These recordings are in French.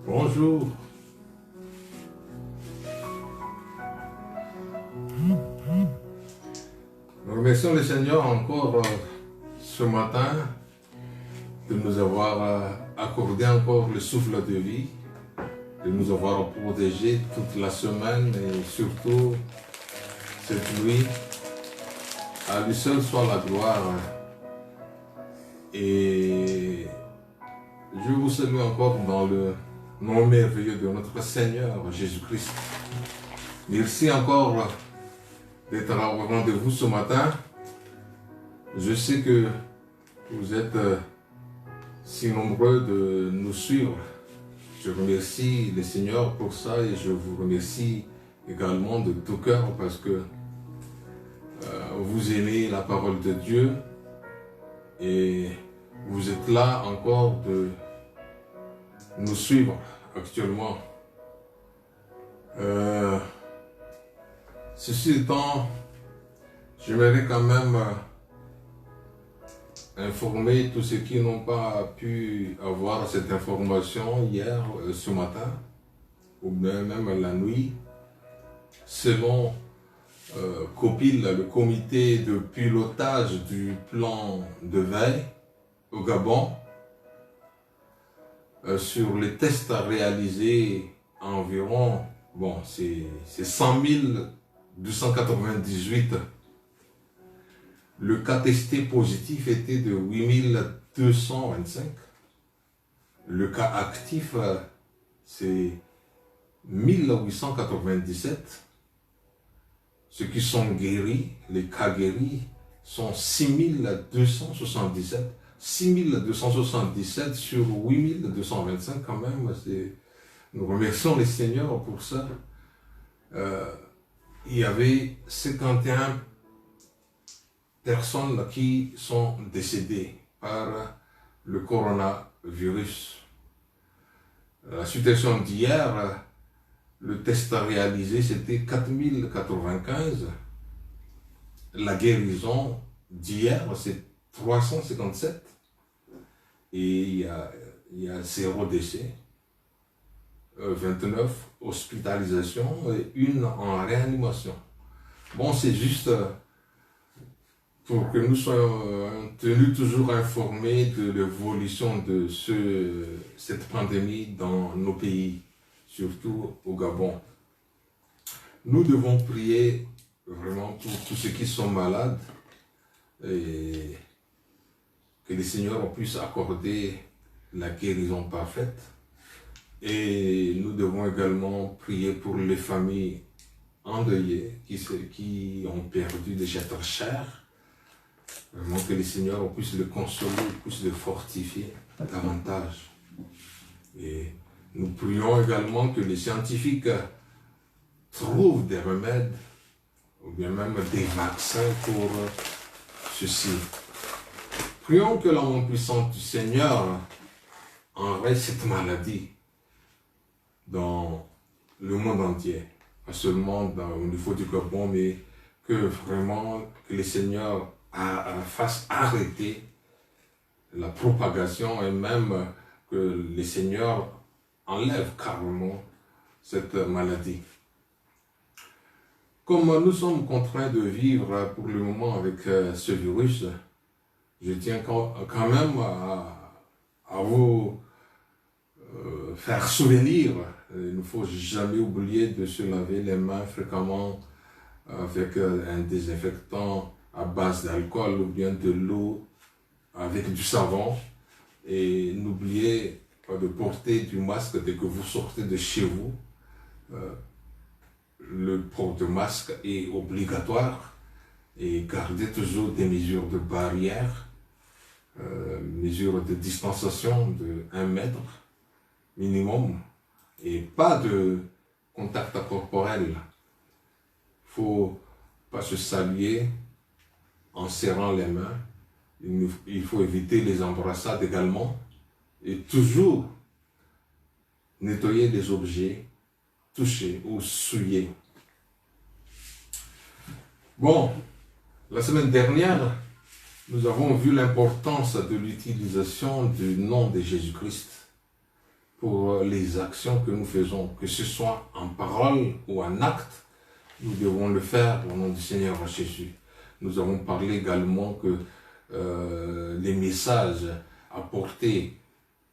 Bonjour. Nous remercions le Seigneur encore ce matin de nous avoir accordé encore le souffle de vie, de nous avoir protégés toute la semaine et surtout cette nuit. À lui seul soit la gloire. Et je vous salue encore dans le nom merveilleux de notre Seigneur Jésus-Christ. Merci encore d'être au rendez-vous ce matin. Je sais que vous êtes si nombreux de nous suivre. Je remercie le Seigneur pour ça et je vous remercie également de tout cœur parce que vous aimez la parole de Dieu et vous êtes là encore de nous suivre actuellement. Ceci étant, j'aimerais quand même informer tous ceux qui n'ont pas pu avoir cette information hier, ce matin, ou bien même la nuit, selon COPIL, le comité de pilotage du plan de veille au Gabon, sur les tests à réaliser environ, c'est 100 298. Le cas testé positif était de 8225. Le cas actif, c'est 1897. Ceux qui sont guéris, les cas guéris, sont 6277. 6277 sur 8225 quand même. Nous remercions les seigneurs pour ça. Il y avait 51 personnes qui sont décédées par le coronavirus. La situation d'hier, le test à réaliser, c'était 4095. La guérison d'hier, c'est 357. Et il y a 0 décès. 29 hospitalisations et 1 en réanimation. C'est juste pour que nous soyons tenus toujours informés de l'évolution de cette pandémie dans nos pays, surtout au Gabon. Nous devons prier vraiment pour tous ceux qui sont malades et que le Seigneur puisse accorder la guérison parfaite. Et nous devons également prier pour les familles endeuillées qui ont perdu des êtres chers. Vraiment que le Seigneur puisse les consoler, puisse les fortifier davantage. Et nous prions également que les scientifiques trouvent des remèdes ou bien même des vaccins pour ceci. Prions que la main puissante du Seigneur enraye cette maladie dans le monde entier, pas seulement au niveau du Gabon, mais que vraiment que le Seigneur fasse arrêter la propagation et même que le Seigneur enlève carrément cette maladie. Comme nous sommes contraints de vivre pour le moment avec ce virus, je tiens quand même à vous faire souvenir. Il ne faut jamais oublier de se laver les mains fréquemment avec un désinfectant à base d'alcool ou bien de l'eau avec du savon. Et n'oubliez pas de porter du masque dès que vous sortez de chez vous. Le port de masque est obligatoire et gardez toujours des mesures de barrière, mesures de distanciation de 1 mètre minimum et pas de contact corporel. Il ne faut pas se saluer en serrant les mains. Il faut éviter les embrassades également et toujours nettoyer les objets touchés ou souillés. La semaine dernière, nous avons vu l'importance de l'utilisation du nom de Jésus-Christ pour les actions que nous faisons, que ce soit en parole ou en acte. Nous devons le faire au nom du Seigneur Jésus. Nous avons parlé également que les messages apportés,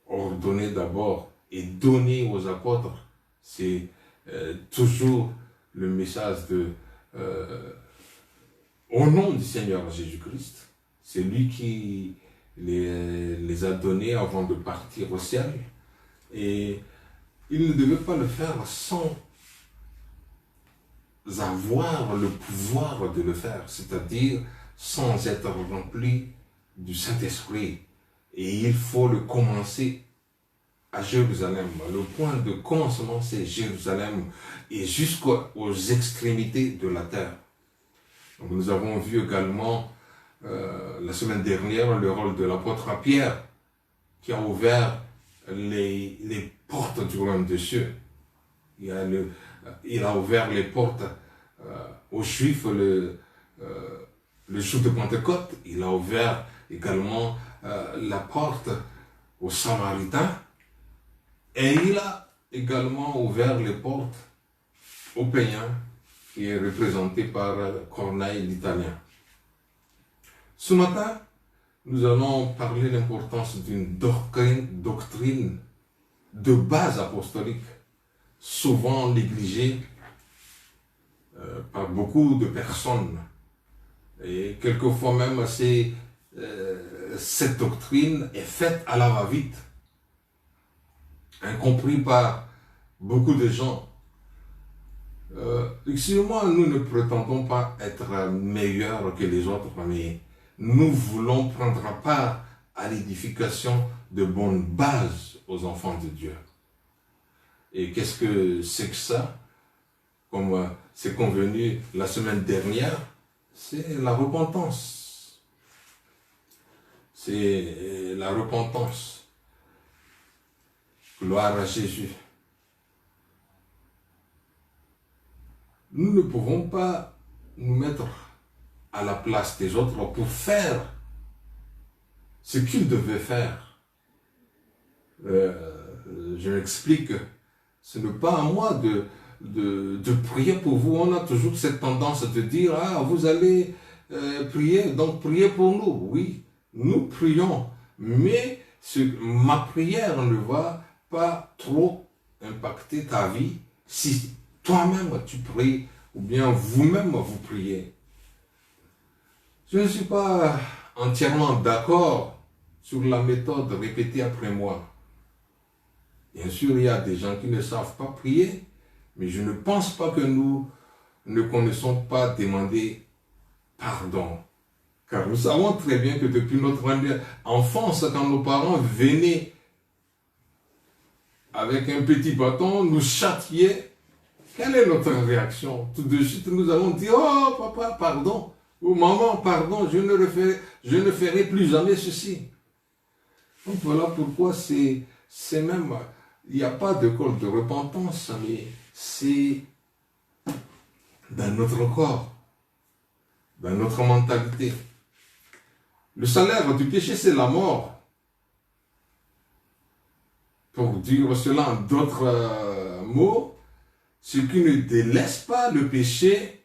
ordonnés d'abord et donnés aux apôtres, c'est toujours le message au nom du Seigneur Jésus-Christ. C'est lui qui les a donnés avant de partir au ciel. Et il ne devait pas le faire sans avoir le pouvoir de le faire, c'est-à-dire sans être rempli du Saint-Esprit. Et il faut le commencer à Jérusalem. Le point de commencement, c'est Jérusalem et jusqu'aux extrémités de la terre. Donc, nous avons vu également la semaine dernière le rôle de l'apôtre Pierre qui a ouvert les portes du royaume des cieux. Il a ouvert les portes aux Juifs le jour de Pentecôte. Il a ouvert également la porte aux Samaritains. Et il a également ouvert les portes aux païens, qui est représenté par Corneille l'Italien. Ce matin, nous allons parler de l'importance d'une doctrine de base apostolique, souvent négligée par beaucoup de personnes. Et quelquefois même, cette doctrine est faite à la va-vite, incompris par beaucoup de gens. Excusez-moi, nous ne prétendons pas être meilleurs que les autres, mais nous voulons prendre part à l'édification de bonnes bases aux enfants de Dieu. Et qu'est-ce que c'est que ça? Comme c'est convenu la semaine dernière, c'est la repentance. C'est la repentance. Gloire à Jésus. Nous ne pouvons pas nous mettre à la place des autres pour faire ce qu'ils devaient faire. Je m'explique. Ce n'est pas à moi de prier pour vous. On a toujours cette tendance de dire « Ah, vous allez prier, donc priez pour nous. » Oui, nous prions, mais ma prière ne va pas trop impacter ta vie si toi-même tu pries ou bien vous-même vous priez. Je ne suis pas entièrement d'accord sur la méthode répétée après moi. Bien sûr, il y a des gens qui ne savent pas prier, mais je ne pense pas que nous ne connaissons pas demander pardon. Car nous savons très bien que depuis notre enfance, quand nos parents venaient avec un petit bâton, nous châtiaient, quelle est notre réaction? Tout de suite, nous allons dire, oh papa, pardon, ou maman, pardon, je ne ferai plus jamais ceci. Donc voilà pourquoi c'est même, il n'y a pas de col de repentance, mais c'est dans notre corps, dans notre mentalité. Le salaire du péché, c'est la mort. Pour dire cela en d'autres mots, ceux qui ne délaissent pas le péché,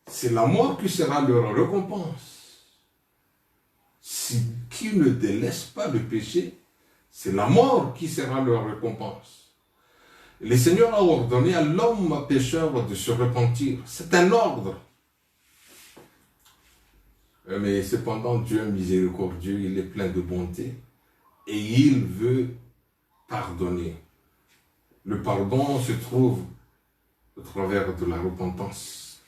c'est la mort qui sera leur récompense. Ceux qui ne délaissent pas le péché, c'est la mort qui sera leur récompense. Le Seigneur a ordonné à l'homme pécheur de se repentir. C'est un ordre. Mais cependant, Dieu est miséricordieux, il est plein de bonté et il veut pardonner. Le pardon se trouve au travers de la repentance.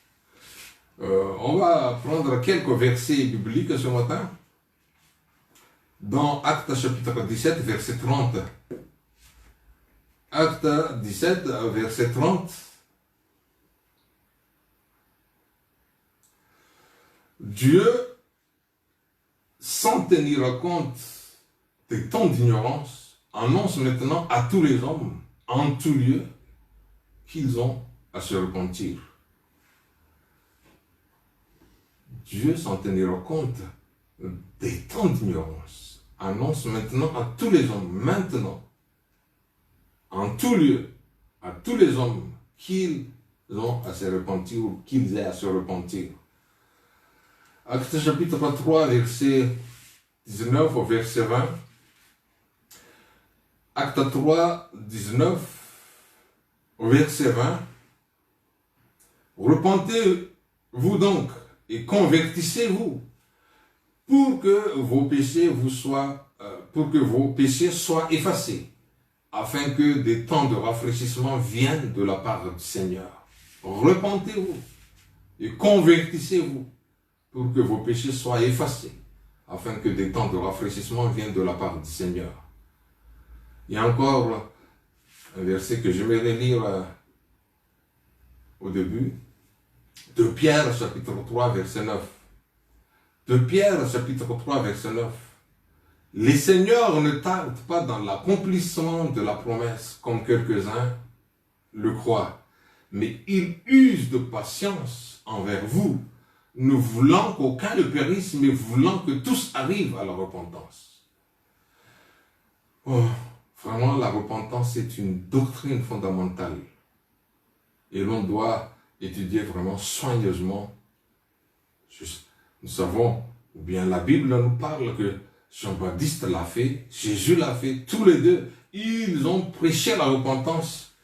On va prendre quelques versets bibliques ce matin. Dans Actes chapitre 17, verset 30. Actes 17, verset 30. Dieu, sans tenir compte des temps d'ignorance, annonce maintenant à tous les hommes, en tout lieu, qu'ils ont à se repentir. Dieu, sans tenir compte des temps d'ignorance, annonce maintenant à tous les hommes, maintenant, en tout lieu, à tous les hommes qu'ils ont à se repentir ou qu'ils aient à se repentir. Actes chapitre 3, verset 19 au verset 20. Acte 3, 19 au verset 20. Repentez-vous donc et convertissez-vous pour que vos péchés soient effacés, afin que des temps de rafraîchissement viennent de la part du Seigneur. Repentez-vous et convertissez-vous pour que vos péchés soient effacés, afin que des temps de rafraîchissement viennent de la part du Seigneur. Il y a encore un verset que j'aimerais lire au début, de Pierre chapitre 3 verset 9. De Pierre chapitre 3 verset 9. Les seigneurs ne tardent pas dans l'accomplissement de la promesse, comme quelques-uns le croient, mais ils usent de patience envers vous, ne voulant qu'aucun ne périsse, mais voulant que tous arrivent à la repentance. Oh, vraiment, la repentance est une doctrine fondamentale. Et l'on doit étudier vraiment soigneusement. Nous savons, ou bien la Bible nous parle que Jean-Baptiste l'a fait, Jésus l'a fait, tous les deux, ils ont prêché la repentance.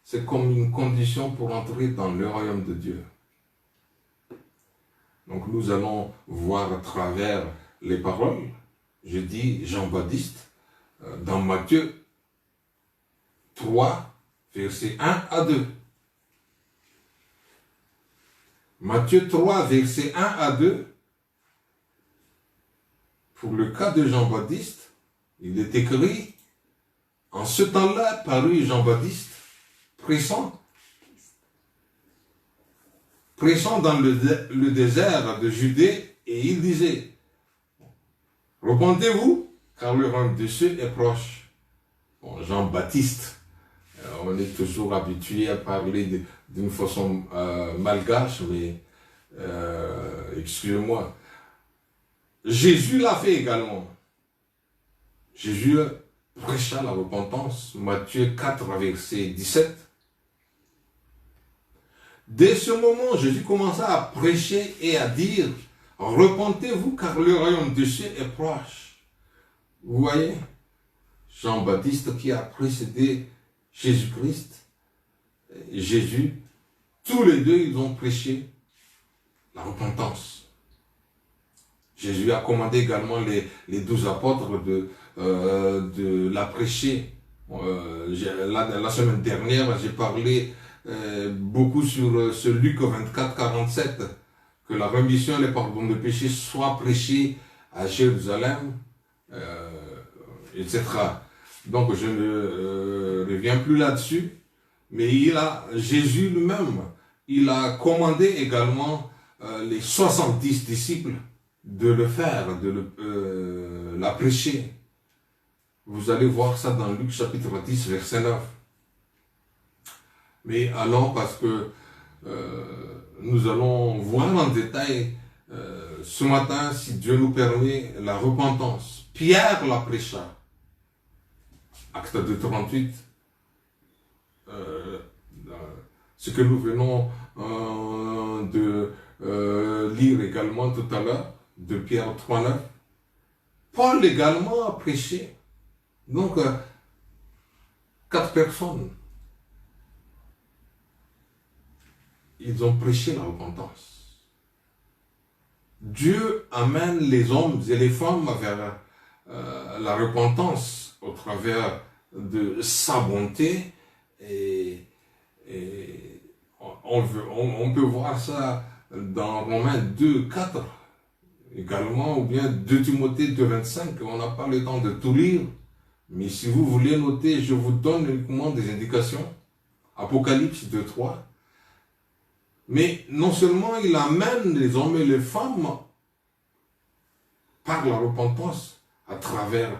C'est comme une condition pour entrer dans le royaume de Dieu. Donc nous allons voir à travers les paroles, je dis Jean-Baptiste, dans Matthieu 3, versets 1 à 2. Matthieu 3, versets 1 à 2. Pour le cas de Jean-Baptiste, il est écrit, en ce temps-là parut Jean-Baptiste, pressant dans le désert de Judée, et il disait, repentez-vous, car le royaume des cieux est proche. Bon, Jean-Baptiste, on est toujours habitué à parler d'une façon malgache, mais excusez-moi, Jésus l'a fait également. Jésus prêcha la repentance, Matthieu 4, verset 17. Dès ce moment, Jésus commença à prêcher et à dire, repentez-vous car le royaume des cieux est proche. Vous voyez, Jean-Baptiste qui a précédé Jésus-Christ, Jésus, tous les deux, ils ont prêché la repentance. Jésus a commandé également les 12 apôtres de la prêcher. La semaine dernière, j'ai parlé beaucoup sur ce Luc 24, 47, que la rémission et le pardon de péché soient prêchés à Jérusalem, etc. Donc je ne reviens plus là-dessus, mais Jésus lui-même, il a commandé également les 70 disciples de le faire, de la prêcher. Vous allez voir ça dans Luc chapitre 10, verset 9. Mais allons, parce que nous allons voir en détail ce matin, si Dieu nous permet, la repentance. Pierre la prêcha. Acte 2, 38. Ce que nous venons de lire également tout à l'heure, de Pierre 3, 9. Paul également a prêché. Donc, 4 personnes. Ils ont prêché la repentance. Dieu amène les hommes et les femmes vers la repentance au travers de sa bonté. Et on peut voir ça dans Romains 2, 4 également, ou bien 2 Timothée 2, 25. On n'a pas le temps de tout lire, mais si vous voulez noter, je vous donne uniquement des indications. Apocalypse 2, 3. Mais non seulement il amène les hommes et les femmes par la repentance à travers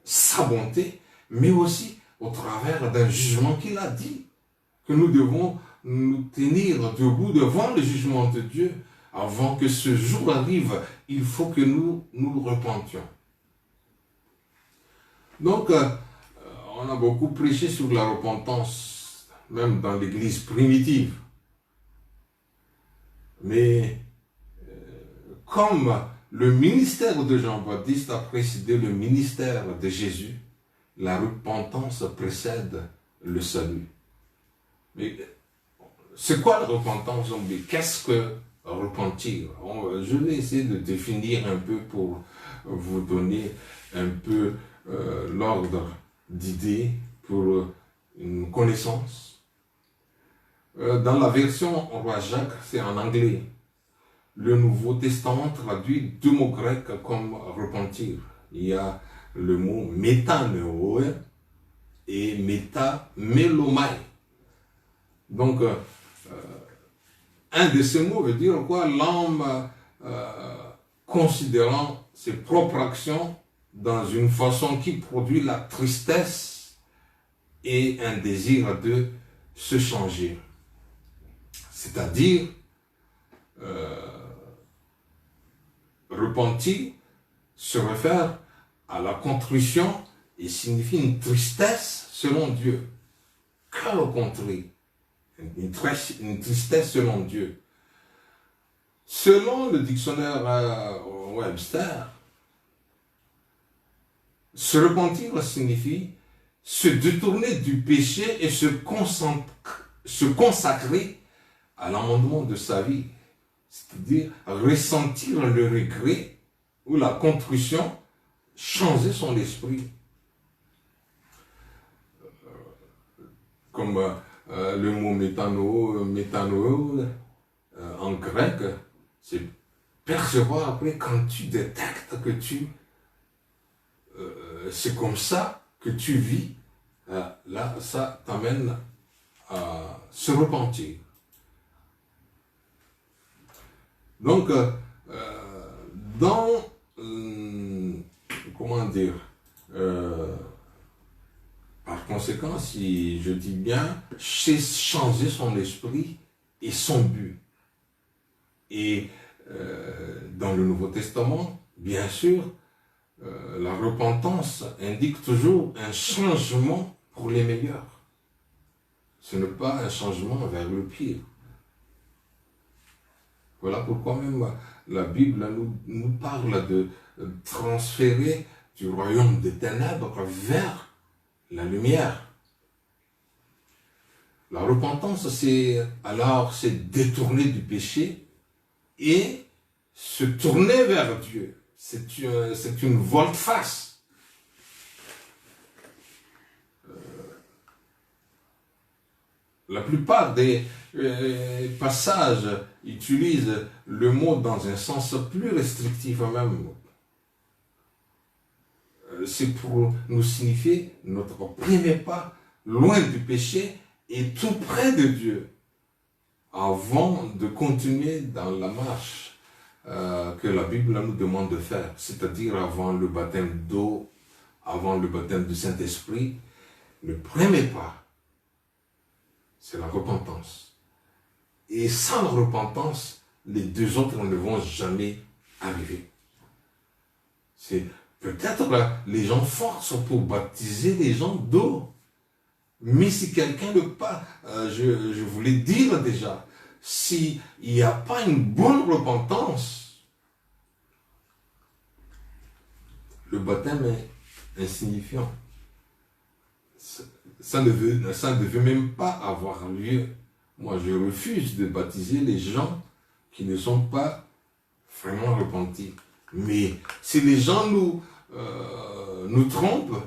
sa bonté, mais aussi au travers d'un jugement qu'il a dit, que nous devons nous tenir debout devant le jugement de Dieu avant que ce jour arrive, il faut que nous nous repentions. Donc, on a beaucoup prêché sur la repentance, même dans l'église primitive. Mais comme le ministère de Jean-Baptiste a précédé le ministère de Jésus, la repentance précède le salut. Mais c'est quoi la repentance? Qu'est-ce que repentir? Je vais essayer de définir un peu pour vous donner un peu l'ordre d'idées pour une connaissance. Dans la version Roi Jacques, c'est en anglais. Le Nouveau Testament traduit deux mots grecs comme repentir. Il y a le mot métaneo et métamélomai. Donc, un de ces mots veut dire quoi? L'homme considérant ses propres actions dans une façon qui produit la tristesse et un désir de se changer. C'est-à-dire, repentir se réfère à la contrition et signifie une tristesse selon Dieu. Qu'à le contraire, une tristesse selon Dieu. Selon le dictionnaire Webster, se repentir signifie se détourner du péché et se consacrer à l'amendement de sa vie. C'est-à-dire ressentir le regret ou la contrition, changer son esprit. Comme le mot métano en grec, c'est percevoir après quand tu détectes que c'est comme ça que tu vis, là ça t'amène à se repentir. Donc, comment dire, par conséquent, si je dis bien, c'est changer son esprit et son but. Et dans le Nouveau Testament, bien sûr, la repentance indique toujours un changement pour les meilleurs. Ce n'est pas un changement vers le pire. Voilà pourquoi même la Bible nous parle de transférer du royaume des ténèbres vers la lumière. La repentance, c'est détourner du péché et se tourner vers Dieu. C'est une volte-face. La plupart des passages utilisent le mot dans un sens plus restrictif même. C'est pour nous signifier notre premier pas loin du péché et tout près de Dieu avant de continuer dans la marche que la Bible nous demande de faire, c'est-à-dire avant le baptême d'eau, avant le baptême du Saint-Esprit. Le premier pas, c'est la repentance. Et sans la repentance, les deux autres ne vont jamais arriver. C'est peut-être les gens forcent pour baptiser les gens d'eau. Mais si quelqu'un ne pas, je voulais dire déjà, s'il n'y a pas une bonne repentance, le baptême est insignifiant. Ça ne veut même pas avoir lieu. Moi, je refuse de baptiser les gens qui ne sont pas vraiment repentis. Mais si les gens nous trompent,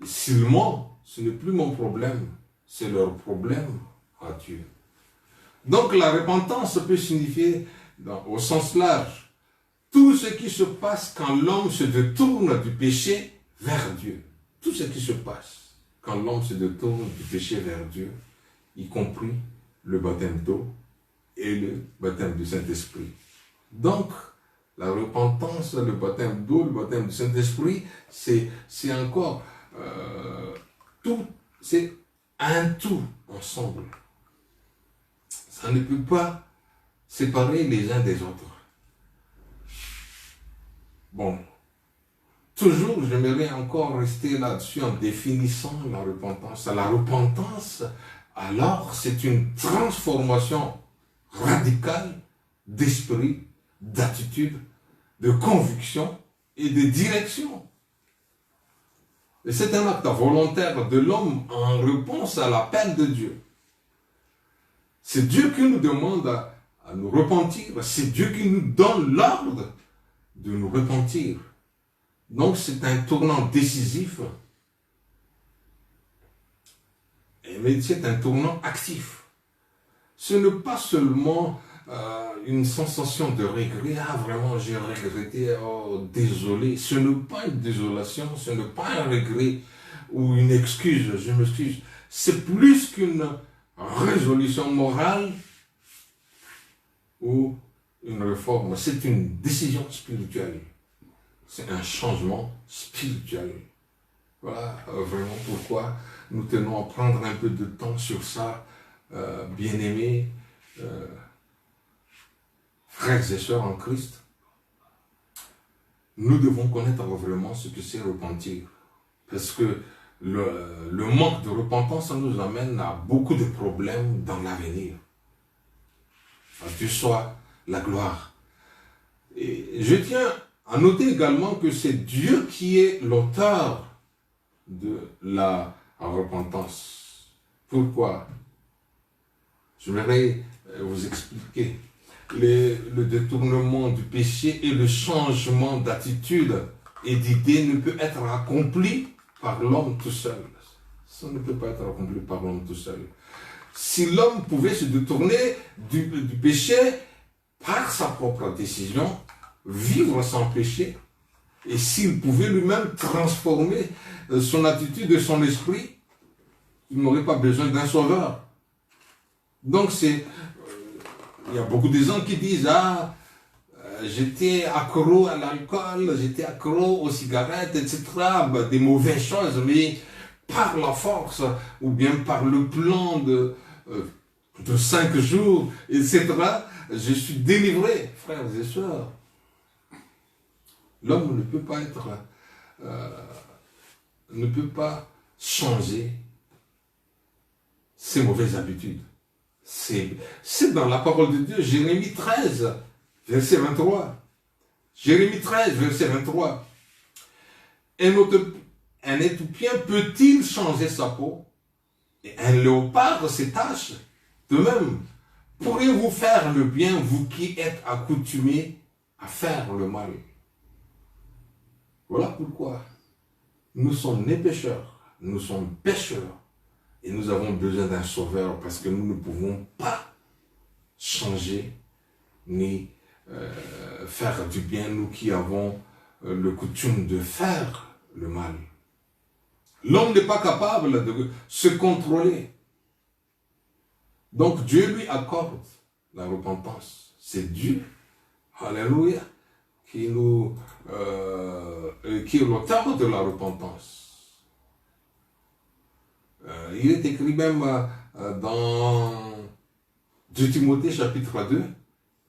s'ils mentent, ce n'est plus mon problème, c'est leur problème à Dieu. Donc la repentance peut signifier, au sens large, tout ce qui se passe quand l'homme se détourne du péché vers Dieu. Tout ce qui se passe quand l'homme se détourne du péché vers Dieu, y compris le baptême d'eau et le baptême du Saint-Esprit. Donc, la repentance, le baptême d'eau, le baptême du Saint-Esprit, c'est encore tout, c'est un tout ensemble. Ça ne peut pas séparés les uns des autres. Bon, toujours, j'aimerais encore rester là-dessus en définissant la repentance. La repentance, alors, c'est une transformation radicale d'esprit, d'attitude, de conviction et de direction. Et c'est un acte volontaire de l'homme en réponse à l'appel de Dieu. C'est Dieu qui nous demande à nous repentir. C'est Dieu qui nous donne l'ordre de nous repentir. Donc c'est un tournant décisif. Mais c'est un tournant actif. Ce n'est pas seulement une sensation de regret. Ah, vraiment, j'ai regretté, oh, désolé. Ce n'est pas une désolation, ce n'est pas un regret ou une excuse, je m'excuse. C'est plus qu'une résolution morale ou une réforme. C'est une décision spirituelle. C'est un changement spirituel. Voilà vraiment pourquoi nous tenons à prendre un peu de temps sur ça, bien-aimés, frères et sœurs en Christ. Nous devons connaître vraiment ce que c'est repentir. Parce que le manque de repentance, ça nous amène à beaucoup de problèmes dans l'avenir. À Dieu soit la gloire. Et je tiens à noter également que c'est Dieu qui est l'auteur de la repentance. Pourquoi? Je voudrais vous expliquer. Le détournement du péché et le changement d'attitude et d'idée ne peut être accompli par l'homme tout seul. Ça ne peut pas être accompli par l'homme tout seul. Si l'homme pouvait se détourner du péché par sa propre décision, vivre sans péché, et s'il pouvait lui-même transformer son attitude et son esprit, il n'aurait pas besoin d'un sauveur. Donc il y a beaucoup de gens qui disent, j'étais accro à l'alcool, j'étais accro aux cigarettes, etc., des mauvaises choses, mais par la force, ou bien par le plan de 5 jours, etc., je suis délivré, frères et sœurs. L'homme ne peut pas ne peut pas changer ses mauvaises habitudes. C'est dans la parole de Dieu, Jérémie 13, verset 23. Jérémie 13, verset 23. Un Éthiopien peut-il changer sa peau? Et un léopard ses taches? De même, pourriez-vous faire le bien, vous qui êtes accoutumés à faire le mal? Voilà pourquoi nous sommes nés pécheurs, nous sommes pécheurs. Et nous avons besoin d'un sauveur parce que nous ne pouvons pas changer ni faire du bien, nous qui avons le coutume de faire le mal. L'homme n'est pas capable de se contrôler. Donc Dieu lui accorde la repentance. C'est Dieu, alléluia, qui est l'auteur de la repentance. Il est écrit même dans 2 Timothée chapitre 2,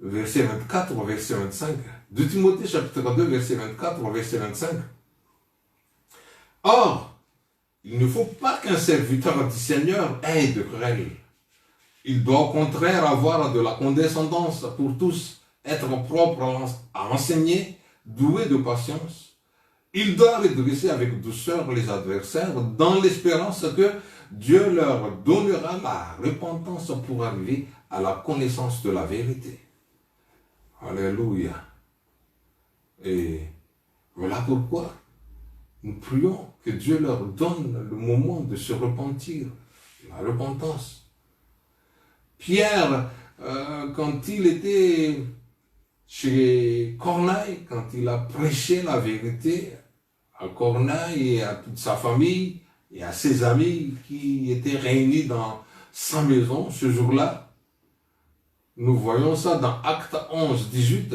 verset 24 au verset 25. 2 Timothée chapitre 2, verset 24 au verset 25. Or, il ne faut pas qu'un serviteur du Seigneur ait de querelle. Il doit au contraire avoir de la condescendance pour tous, être propre à enseigner, doué de patience. Il doit redresser avec douceur les adversaires dans l'espérance que Dieu leur donnera la repentance pour arriver à la connaissance de la vérité. Alléluia. Et voilà pourquoi nous prions que Dieu leur donne le moment de se repentir, la repentance. Pierre, quand il était chez Corneille, quand il a prêché la vérité à Corneille et à toute sa famille et à ses amis qui étaient réunis dans sa maison ce jour-là, nous voyons ça dans Acte 11, 18,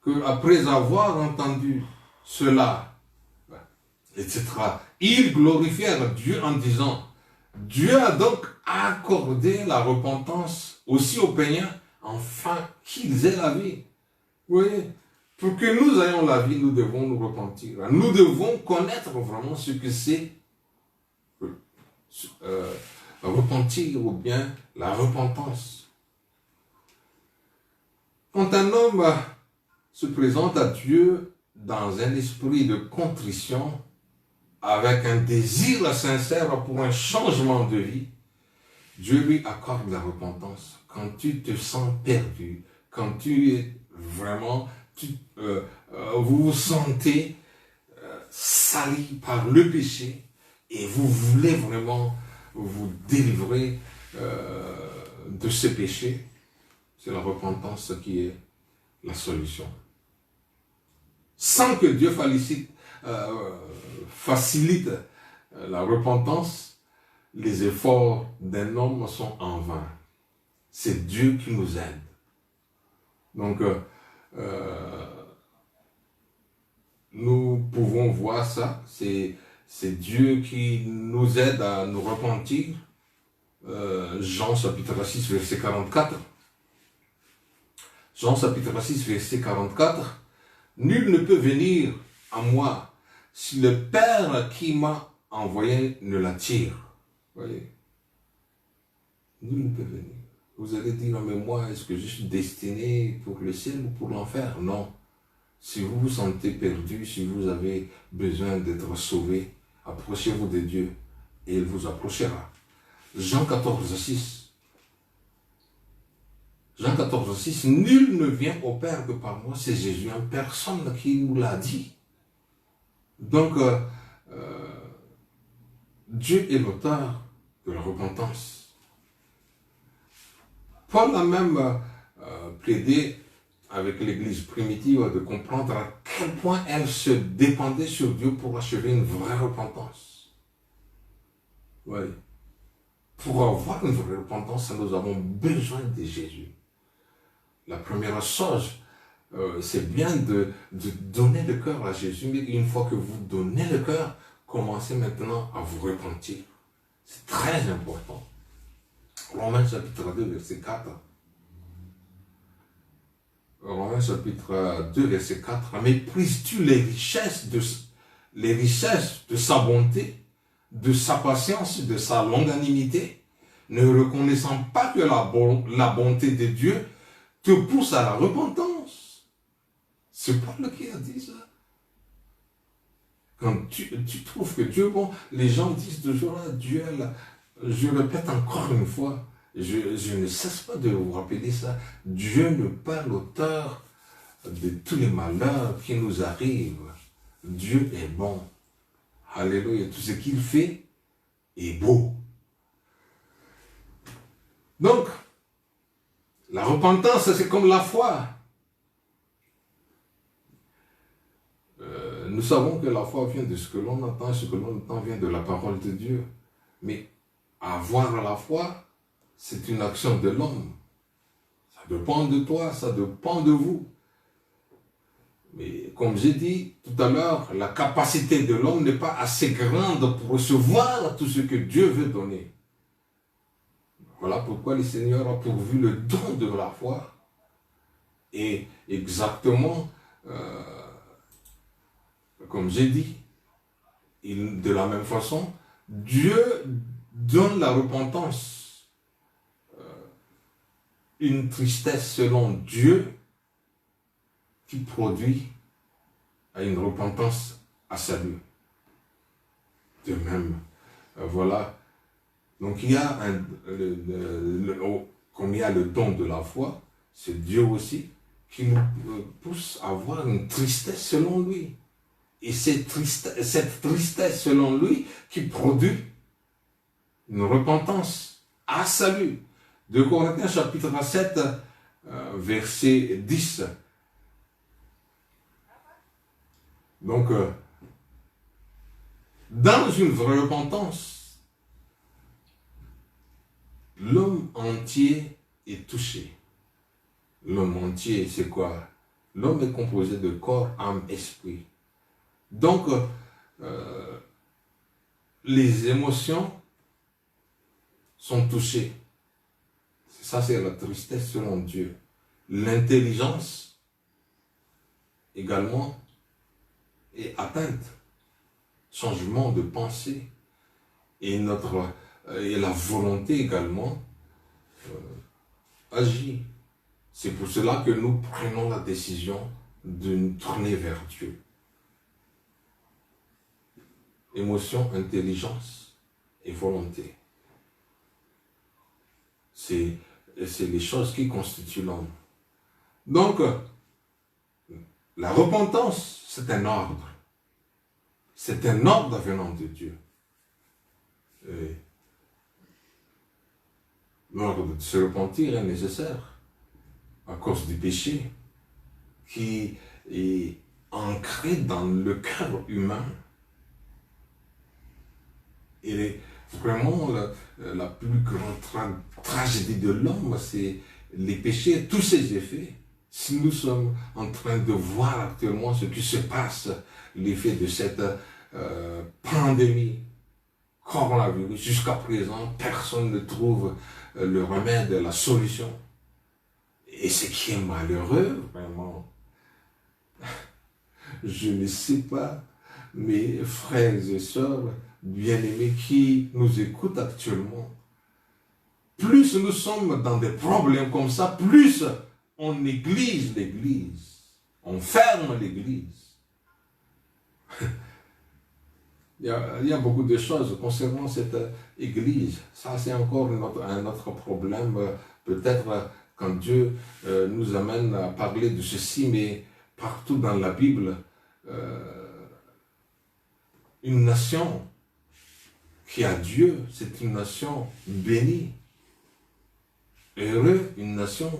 qu'après avoir entendu cela, etc., ils glorifièrent Dieu en disant, Dieu a donc accordé la repentance aussi aux païens afin qu'ils aient la vie. Vous voyez, pour que nous ayons la vie, nous devons nous repentir. Nous devons connaître vraiment ce que c'est repentir ou bien la repentance. Quand un homme se présente à Dieu dans un esprit de contrition, avec un désir sincère pour un changement de vie, Dieu lui accorde la repentance. Quand tu te sens perdu, quand tu es vraiment, vous vous sentez sali par le péché et vous voulez vraiment vous délivrer de ce péché, c'est la repentance qui est la solution. Sans que Dieu facilite la repentance, les efforts d'un homme sont en vain. C'est Dieu qui nous aide. Donc, nous pouvons voir ça. C'est Dieu qui nous aide à nous repentir. Jean chapitre 6, verset 44. Jean chapitre 6, verset 44. Nul ne peut venir à moi si le Père qui m'a envoyé ne l'attire. Voyez, nul ne peut venir. Vous allez dire, mais moi, est-ce que je suis destiné pour le ciel ou pour l'enfer? Non. Si vous vous sentez perdu, si vous avez besoin d'être sauvé, approchez-vous de Dieu et il vous approchera. Jean 14, 6. Jean 14, 6. Nul ne vient au Père que par moi, c'est Jésus. Personne qui nous l'a dit. Donc, Dieu est l'auteur de la repentance. Paul a même plaidé avec l'Église primitive de comprendre à quel point elle se dépendait sur Dieu pour achever une vraie repentance. Oui. Pour avoir une vraie repentance, nous avons besoin de Jésus. La première chose, c'est bien de donner le cœur à Jésus, mais une fois que vous donnez le cœur, commencez maintenant à vous repentir. C'est très important. Romains chapitre 2, verset 4. Romains chapitre 2, verset 4. Méprises-tu les richesses de sa bonté, de sa patience, de sa longanimité, ne reconnaissant pas que la bonté de Dieu te pousse à la repentance? C'est Paul qui a dit ça. Quand tu trouves que Dieu, bon, les gens disent toujours, Dieu, là, je répète encore une fois, je ne cesse pas de vous rappeler ça, Dieu n'est pas l'auteur de tous les malheurs qui nous arrivent. Dieu est bon. Alléluia. Tout ce qu'il fait est beau. Donc, la repentance, c'est comme la foi. Nous savons que la foi vient de ce que l'on entend, ce que l'on entend vient de la parole de Dieu. Mais avoir la foi, c'est une action de l'homme. Ça dépend de toi, ça dépend de vous. Mais comme j'ai dit tout à l'heure, la capacité de l'homme n'est pas assez grande pour recevoir tout ce que Dieu veut donner. Voilà pourquoi le Seigneur a pourvu le don de la foi. Et exactement, comme j'ai dit, de la même façon, Dieu donne la repentance. Une tristesse selon Dieu qui produit à une repentance à salut. De même, voilà. Donc il y a comme il y a le don de la foi, c'est Dieu aussi qui nous pousse à avoir une tristesse selon lui. Et cette tristesse selon lui qui produit une repentance à salut. 2 Corinthiens chapitre 7, verset 10. Donc, dans une vraie repentance, l'homme entier est touché. L'homme entier, c'est quoi? L'homme est composé de corps, âme, esprit. Donc, les émotions sont touchées. C'est Ça, c'est la tristesse selon Dieu. L'intelligence, également, est atteinte. Changement de pensée. Et la volonté également agit. C'est pour cela que nous prenons la décision de nous tourner vers Dieu. Émotion, intelligence et volonté. C'est les choses qui constituent l'homme. Donc, la repentance, c'est un ordre. C'est un ordre venant de Dieu. L'ordre de se repentir est nécessaire à cause du péché qui est ancré dans le cœur humain. Et vraiment, la plus grande tragédie de l'homme, c'est les péchés, tous ses effets. Si nous sommes en train de voir actuellement ce qui se passe, l'effet de cette pandémie, coronavirus, jusqu'à présent, personne ne trouve le remède, la solution. Et ce qui est malheureux, vraiment, je ne sais pas, mes frères et sœurs bien-aimés qui nous écoutent actuellement, plus nous sommes dans des problèmes comme ça, plus on néglige l'Église, on ferme l'Église. Il y a beaucoup de choses concernant cette Église. Ça, c'est encore un autre problème. Peut-être quand Dieu nous amène à parler de ceci, mais partout dans la Bible, une nation qui a Dieu, c'est une nation bénie. Heureux, une nation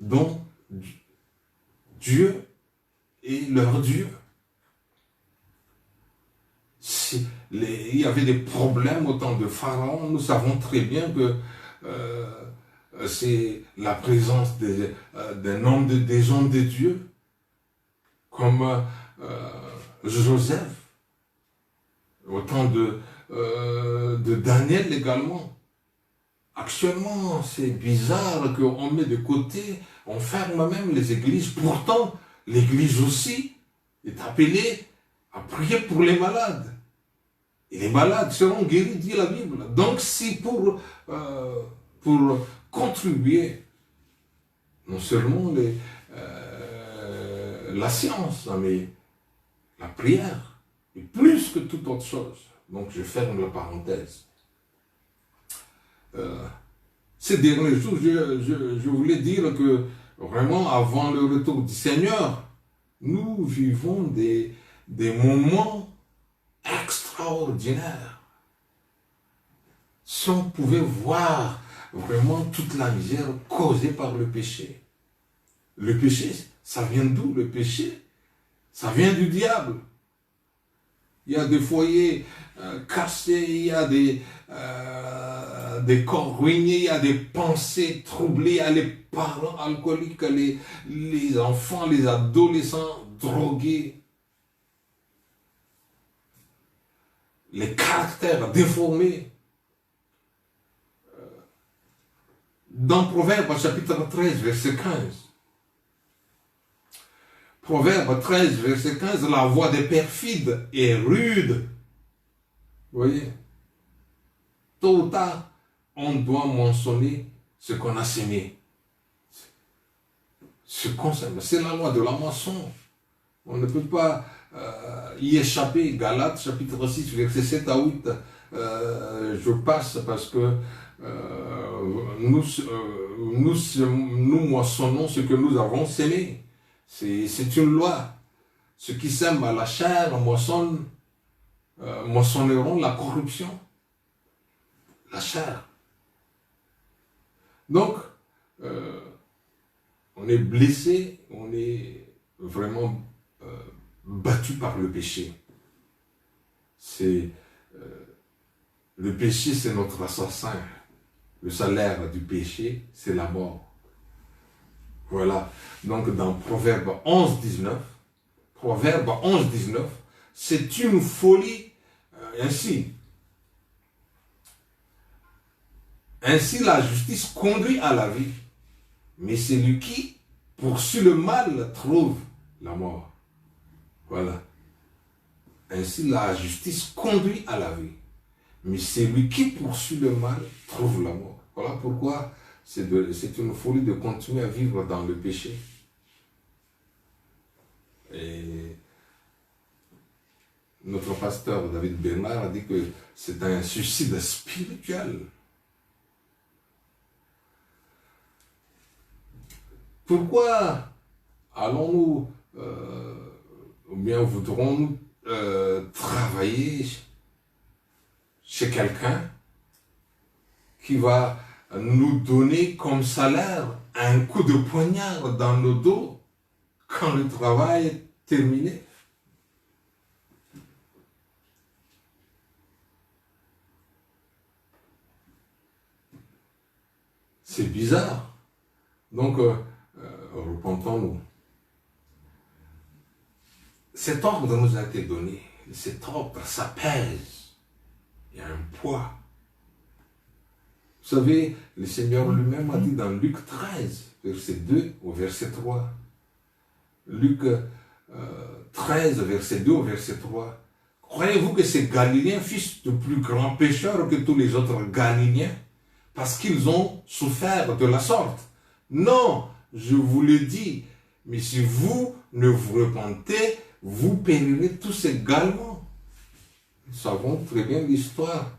dont Dieu est leur Dieu. Il y avait des problèmes au temps de Pharaon, nous savons très bien que c'est la présence des hommes de Dieu, comme Joseph, au temps de Daniel également. Actuellement, c'est bizarre qu'on met de côté, on ferme même les églises. Pourtant, l'église aussi est appelée à prier pour les malades. Et les malades seront guéris, dit la Bible. Donc, si pour contribuer, non seulement la science, mais la prière, et plus que toute autre chose. Donc, je ferme la parenthèse. Ces derniers jours, je voulais dire que vraiment, avant le retour du Seigneur, nous vivons des moments extraordinaires. Si on pouvait voir vraiment toute la misère causée par le péché. Le péché, ça vient d'où? Le péché, ça vient du diable. Il y a des foyers cassés, il y a des corps ruinés, il y a des pensées troublées, il y a les parents alcooliques, les enfants, les adolescents drogués, les caractères déformés. Dans Proverbe chapitre 13, verset 15. Proverbe 13, verset 15, la voix des perfides est rude. Vous voyez? Tôt ou tard, on doit mentionner ce qu'on a semé. C'est la loi de la moisson. On ne peut pas y échapper. Galates chapitre 6, verset 7 à 8. Je passe parce que nous moissonnons ce que nous avons semé. C'est une loi. Ceux qui sèment à la chair moissonneront la corruption. La chair. Donc, on est blessé, on est vraiment battu par le péché. Le péché, c'est notre assassin. Le salaire du péché, c'est la mort. Voilà. Donc, dans Proverbe 11, 19, c'est une folie ainsi. Ainsi la justice conduit à la vie, mais celui qui poursuit le mal trouve la mort. Voilà. Ainsi la justice conduit à la vie, mais celui qui poursuit le mal trouve la mort. Voilà pourquoi c'est une folie de continuer à vivre dans le péché. Et notre pasteur David Bernard a dit que c'est un suicide spirituel. Pourquoi allons-nous, ou bien voudrons-nous travailler chez quelqu'un qui va nous donner comme salaire un coup de poignard dans le dos quand le travail est terminé? C'est bizarre. Donc, repentons-nous. Cet ordre nous a été donné. Cet ordre, ça pèse. Il y a un poids. Vous savez, le Seigneur lui-même a dit dans Luc 13, verset 2 au verset 3. Luc 13, verset 2 au verset 3. Croyez-vous que ces Galiléens fussent de plus grands pécheurs que tous les autres Galiléens parce qu'ils ont souffert de la sorte? Non, je vous le dis, mais si vous ne vous repentez, vous périrez tous également. Nous savons très bien l'histoire.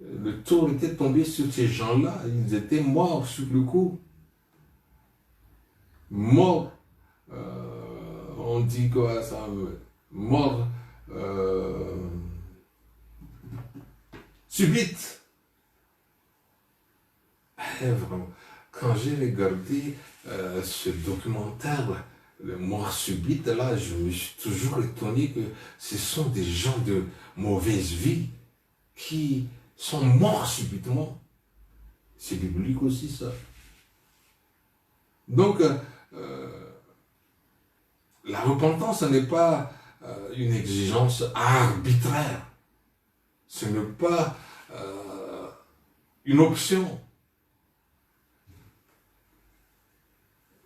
Le tour était tombé sur ces gens-là. Ils étaient morts sur le coup. Morts. On dit quoi ça? Mort subite. Vraiment. Quand j'ai regardé ce documentaire, le mort subite, là, je me suis toujours étonné que ce sont des gens de mauvaise vie qui sont morts subitement. C'est biblique aussi, ça. Donc, la repentance, ce n'est pas une exigence arbitraire. Ce n'est pas une option.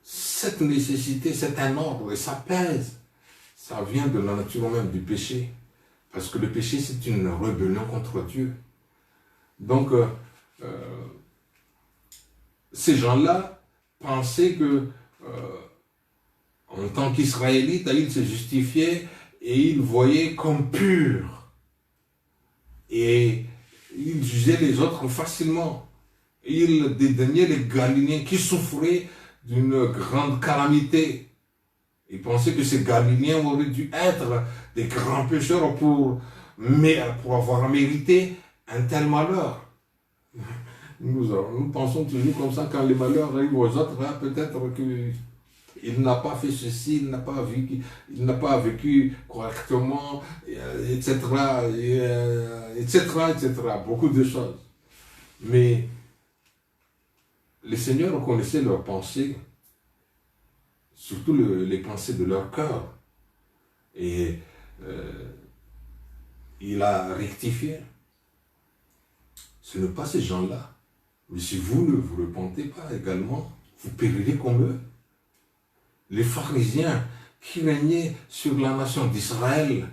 Cette nécessité, c'est un ordre et ça pèse. Ça vient de la nature même du péché. Parce que le péché, c'est une rébellion contre Dieu. Donc, ces gens-là pensaient que, en tant qu'Israélites, ils se justifiaient et ils voyaient comme purs. Et ils jugeaient les autres facilement. Ils dédaignaient les Galiléens qui souffraient d'une grande calamité. Ils pensaient que ces Galiléens auraient dû être des grands pécheurs pour avoir mérité un tel malheur. Nous pensons toujours comme ça quand les malheurs arrivent aux autres, hein, peut-être qu'il n'a pas fait ceci, il n'a pas vécu correctement, etc., etc., beaucoup de choses. Mais le Seigneur connaissait leurs pensées, surtout les pensées de leur cœur. Et il a rectifié. Ce n'est pas ces gens-là. Mais si vous ne vous repentez pas également, vous périrez comme eux. Les pharisiens qui régnaient sur la nation d'Israël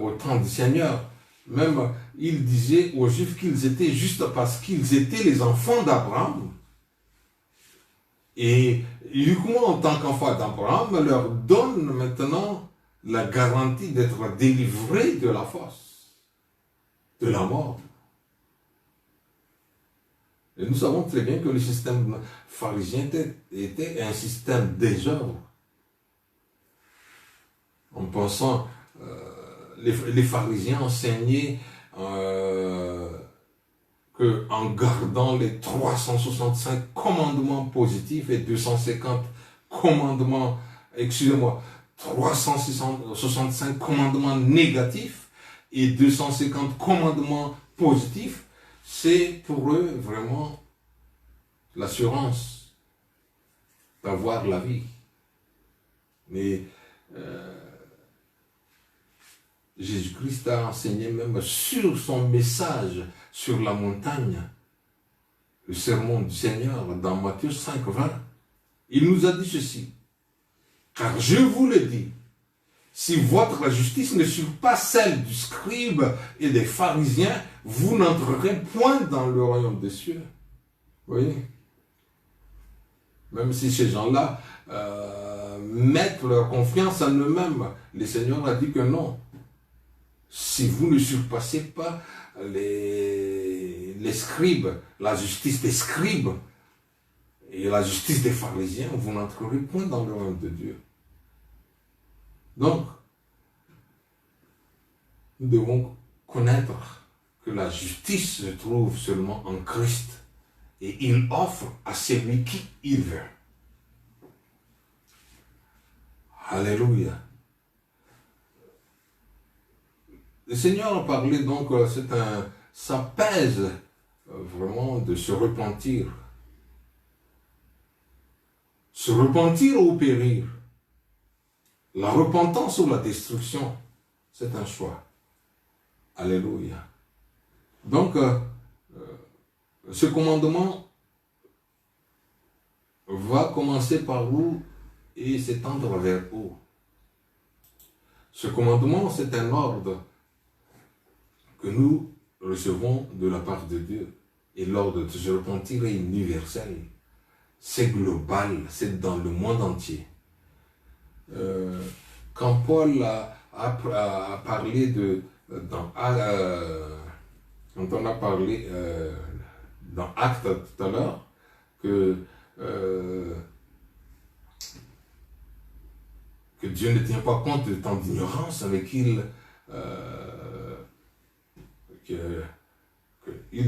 au temps du Seigneur, même ils disaient aux Juifs qu'ils étaient justes parce qu'ils étaient les enfants d'Abraham. Et uniquement en tant qu'enfants d'Abraham, leur donne maintenant la garantie d'être délivrés de la force, de la mort. Et nous savons très bien que le système pharisien était un système désordre. En pensant, les pharisiens enseignaient qu'en gardant les 365 commandements positifs et 250 commandements, 365 commandements négatifs et 250 commandements positifs, c'est pour eux vraiment l'assurance d'avoir la vie. Mais Jésus-Christ a enseigné même sur son message sur la montagne le sermon du Seigneur dans Matthieu 5, 20. Il nous a dit ceci. Car je vous le dis, si votre justice ne suit pas celle du scribe et des pharisiens, vous n'entrerez point dans le royaume des cieux. Vous voyez? Même si ces gens-là mettent leur confiance en eux-mêmes, le Seigneur a dit que non. Si vous ne surpassez pas les scribes, la justice des scribes et la justice des pharisiens, vous n'entrerez point dans le royaume de Dieu. Donc, nous devons connaître que la justice se trouve seulement en Christ et il offre à celui qui il veut. Alléluia. Le Seigneur a parlé donc, ça pèse vraiment de se repentir. Se repentir ou périr. La repentance ou la destruction, c'est un choix. Alléluia. Donc, ce commandement va commencer par où et s'étendre vers où. Ce commandement, c'est un ordre que nous recevons de la part de Dieu. Et l'ordre de se repentir est universel. C'est global, c'est dans le monde entier. Quand Paul a parlé de... quand on a parlé dans Actes tout à l'heure, que Dieu ne tient pas compte de tant d'ignorance, mais qu'il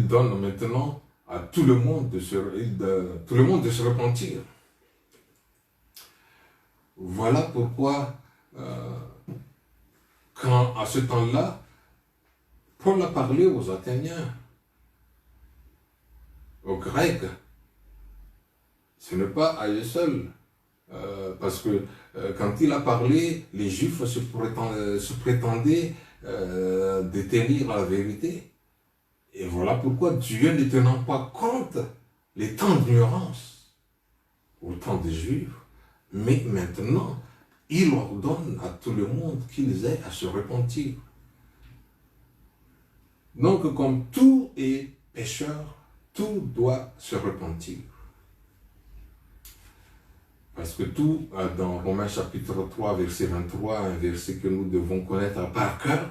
donne maintenant à tout le monde de se repentir. Voilà pourquoi, quand à ce temps-là, Paul a parlé aux Athéniens, aux Grecs, ce n'est pas à eux seuls. Parce que quand il a parlé, les Juifs se prétendaient détenir la vérité. Et voilà pourquoi Dieu, ne tenant pas compte les temps d'ignorance au temps des Juifs, mais maintenant, il ordonne à tout le monde qu'ils aient à se repentir. Donc, comme tout est pécheur, tout doit se repentir. Parce que tout, dans Romains chapitre 3, verset 23, un verset que nous devons connaître par cœur,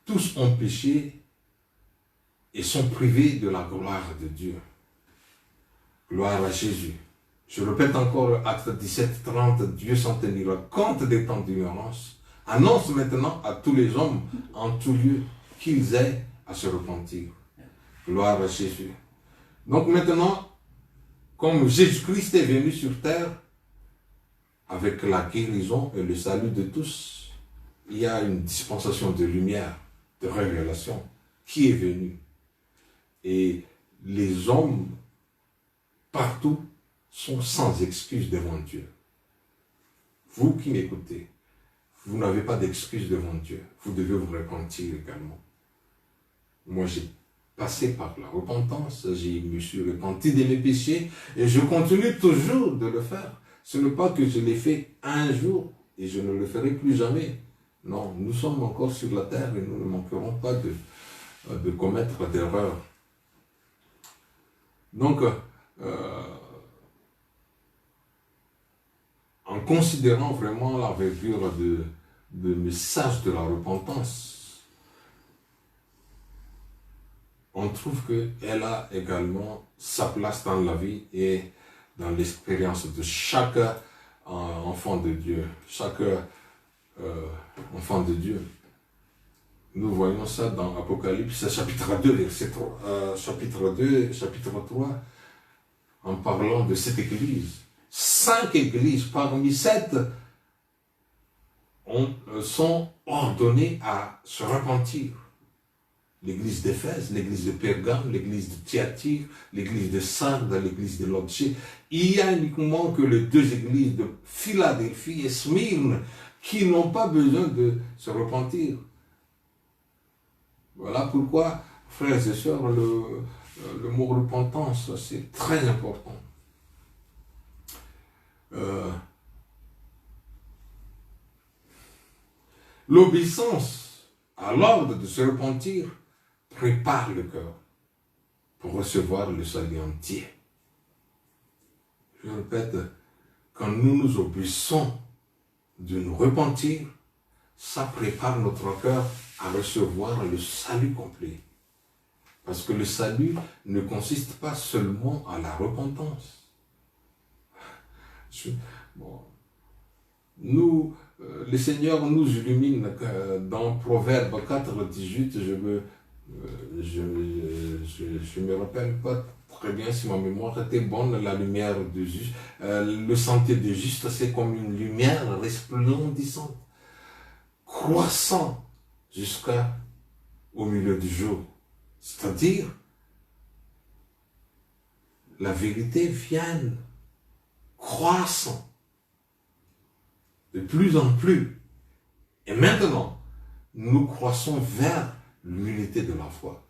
tous ont péché et sont privés de la gloire de Dieu. Gloire à Jésus. Je répète encore, Acte 17, 30, Dieu sans tenir compte des temps d'ignorance, annonce maintenant à tous les hommes en tout lieu qu'ils aient à se repentir. Gloire à Jésus. Donc maintenant, comme Jésus-Christ est venu sur terre, avec la guérison et le salut de tous, il y a une dispensation de lumière, de révélation, qui est venue. Et les hommes, partout, sont sans excuse devant Dieu. Vous qui m'écoutez, vous n'avez pas d'excuse devant Dieu. Vous devez vous repentir également. Moi, j'ai passé par la repentance, je me suis repenti de mes péchés et je continue toujours de le faire. Ce n'est pas que je l'ai fait un jour et je ne le ferai plus jamais. Non, nous sommes encore sur la terre et nous ne manquerons pas de commettre d'erreurs. Donc, en considérant vraiment la l'envergure de message de la repentance, on trouve qu'elle a également sa place dans la vie et dans l'expérience de chaque enfant de Dieu, chaque enfant de Dieu. Nous voyons ça dans Apocalypse chapitre 2, verset 3, chapitre 3, en parlant de cette église. 5 églises parmi 7 sont ordonnées à se repentir. L'église d'Éphèse, l'église de Pergame, l'église de Thyatire, l'église de Sardes, l'église de Lodgée. Il y a uniquement que les 2 églises de Philadelphie et Smyrne qui n'ont pas besoin de se repentir. Voilà pourquoi, frères et sœurs, le mot repentance, c'est très important. L'obéissance à l'ordre de se repentir prépare le cœur pour recevoir le salut entier. Je répète, quand nous nous obéissons de nous repentir, ça prépare notre cœur à recevoir le salut complet. Parce que le salut ne consiste pas seulement à la repentance. Le Seigneur nous illumine dans Proverbe 4, 18, je me rappelle pas très bien si ma mémoire était bonne, la lumière de juste, le sentier de juste, c'est comme une lumière resplendissante, croissant jusqu'au milieu du jour. C'est-à-dire, la vérité vient croissant de plus en plus. Et maintenant, nous croissons vers l'unité de la foi.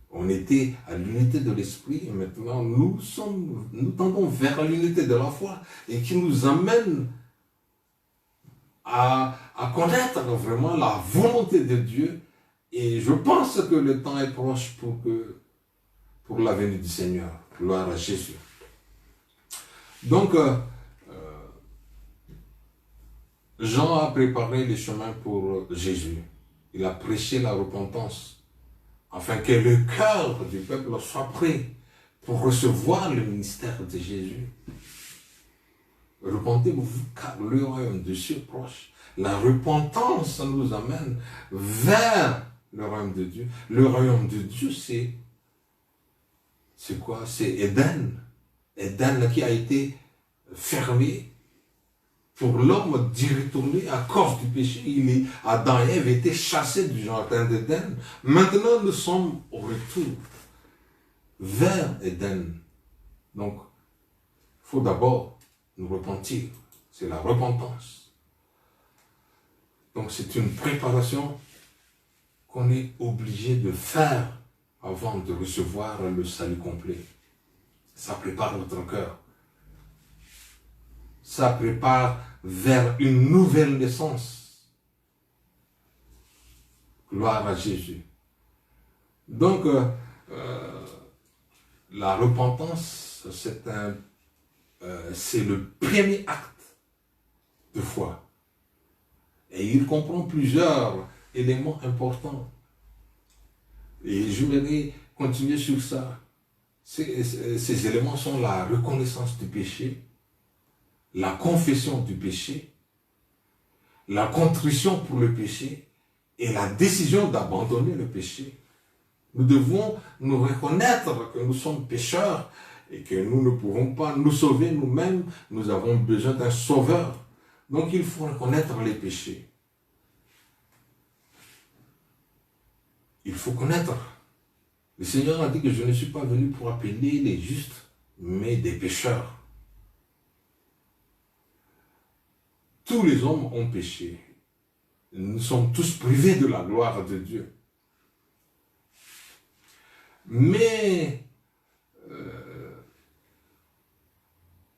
On était à l'unité de l'esprit et maintenant nous tendons vers l'unité de la foi et qui nous amène à connaître vraiment la volonté de Dieu. Et je pense que le temps est proche pour la venue du Seigneur. Gloire à Jésus. Donc, Jean a préparé le chemin pour Jésus. Il a prêché la repentance, afin que le cœur du peuple soit prêt pour recevoir le ministère de Jésus. Repentez-vous, car le royaume de Dieu est proche. La repentance nous amène vers le royaume de Dieu. Le royaume de Dieu, c'est quoi? C'est Éden. Éden qui a été fermé pour l'homme d'y retourner à cause du péché. Adam et Ève étaient chassés du jardin d'Éden. Maintenant, nous sommes au retour vers Éden. Donc, il faut d'abord nous repentir. C'est la repentance. Donc, c'est une préparation qu'on est obligé de faire avant de recevoir le salut complet. Ça prépare notre cœur. Ça prépare vers une nouvelle naissance. Gloire à Jésus. Donc, la repentance, c'est le premier acte de foi. Et il comprend plusieurs éléments importants. Et je vais continuer sur ça. Ces éléments sont la reconnaissance du péché, la confession du péché, la contrition pour le péché et la décision d'abandonner le péché. Nous devons nous reconnaître que nous sommes pécheurs et que nous ne pouvons pas nous sauver nous-mêmes. Nous avons besoin d'un sauveur. Donc il faut reconnaître les péchés. Il faut connaître. Le Seigneur a dit que je ne suis pas venu pour appeler les justes, mais des pécheurs. Tous les hommes ont péché. Nous sommes tous privés de la gloire de Dieu. Mais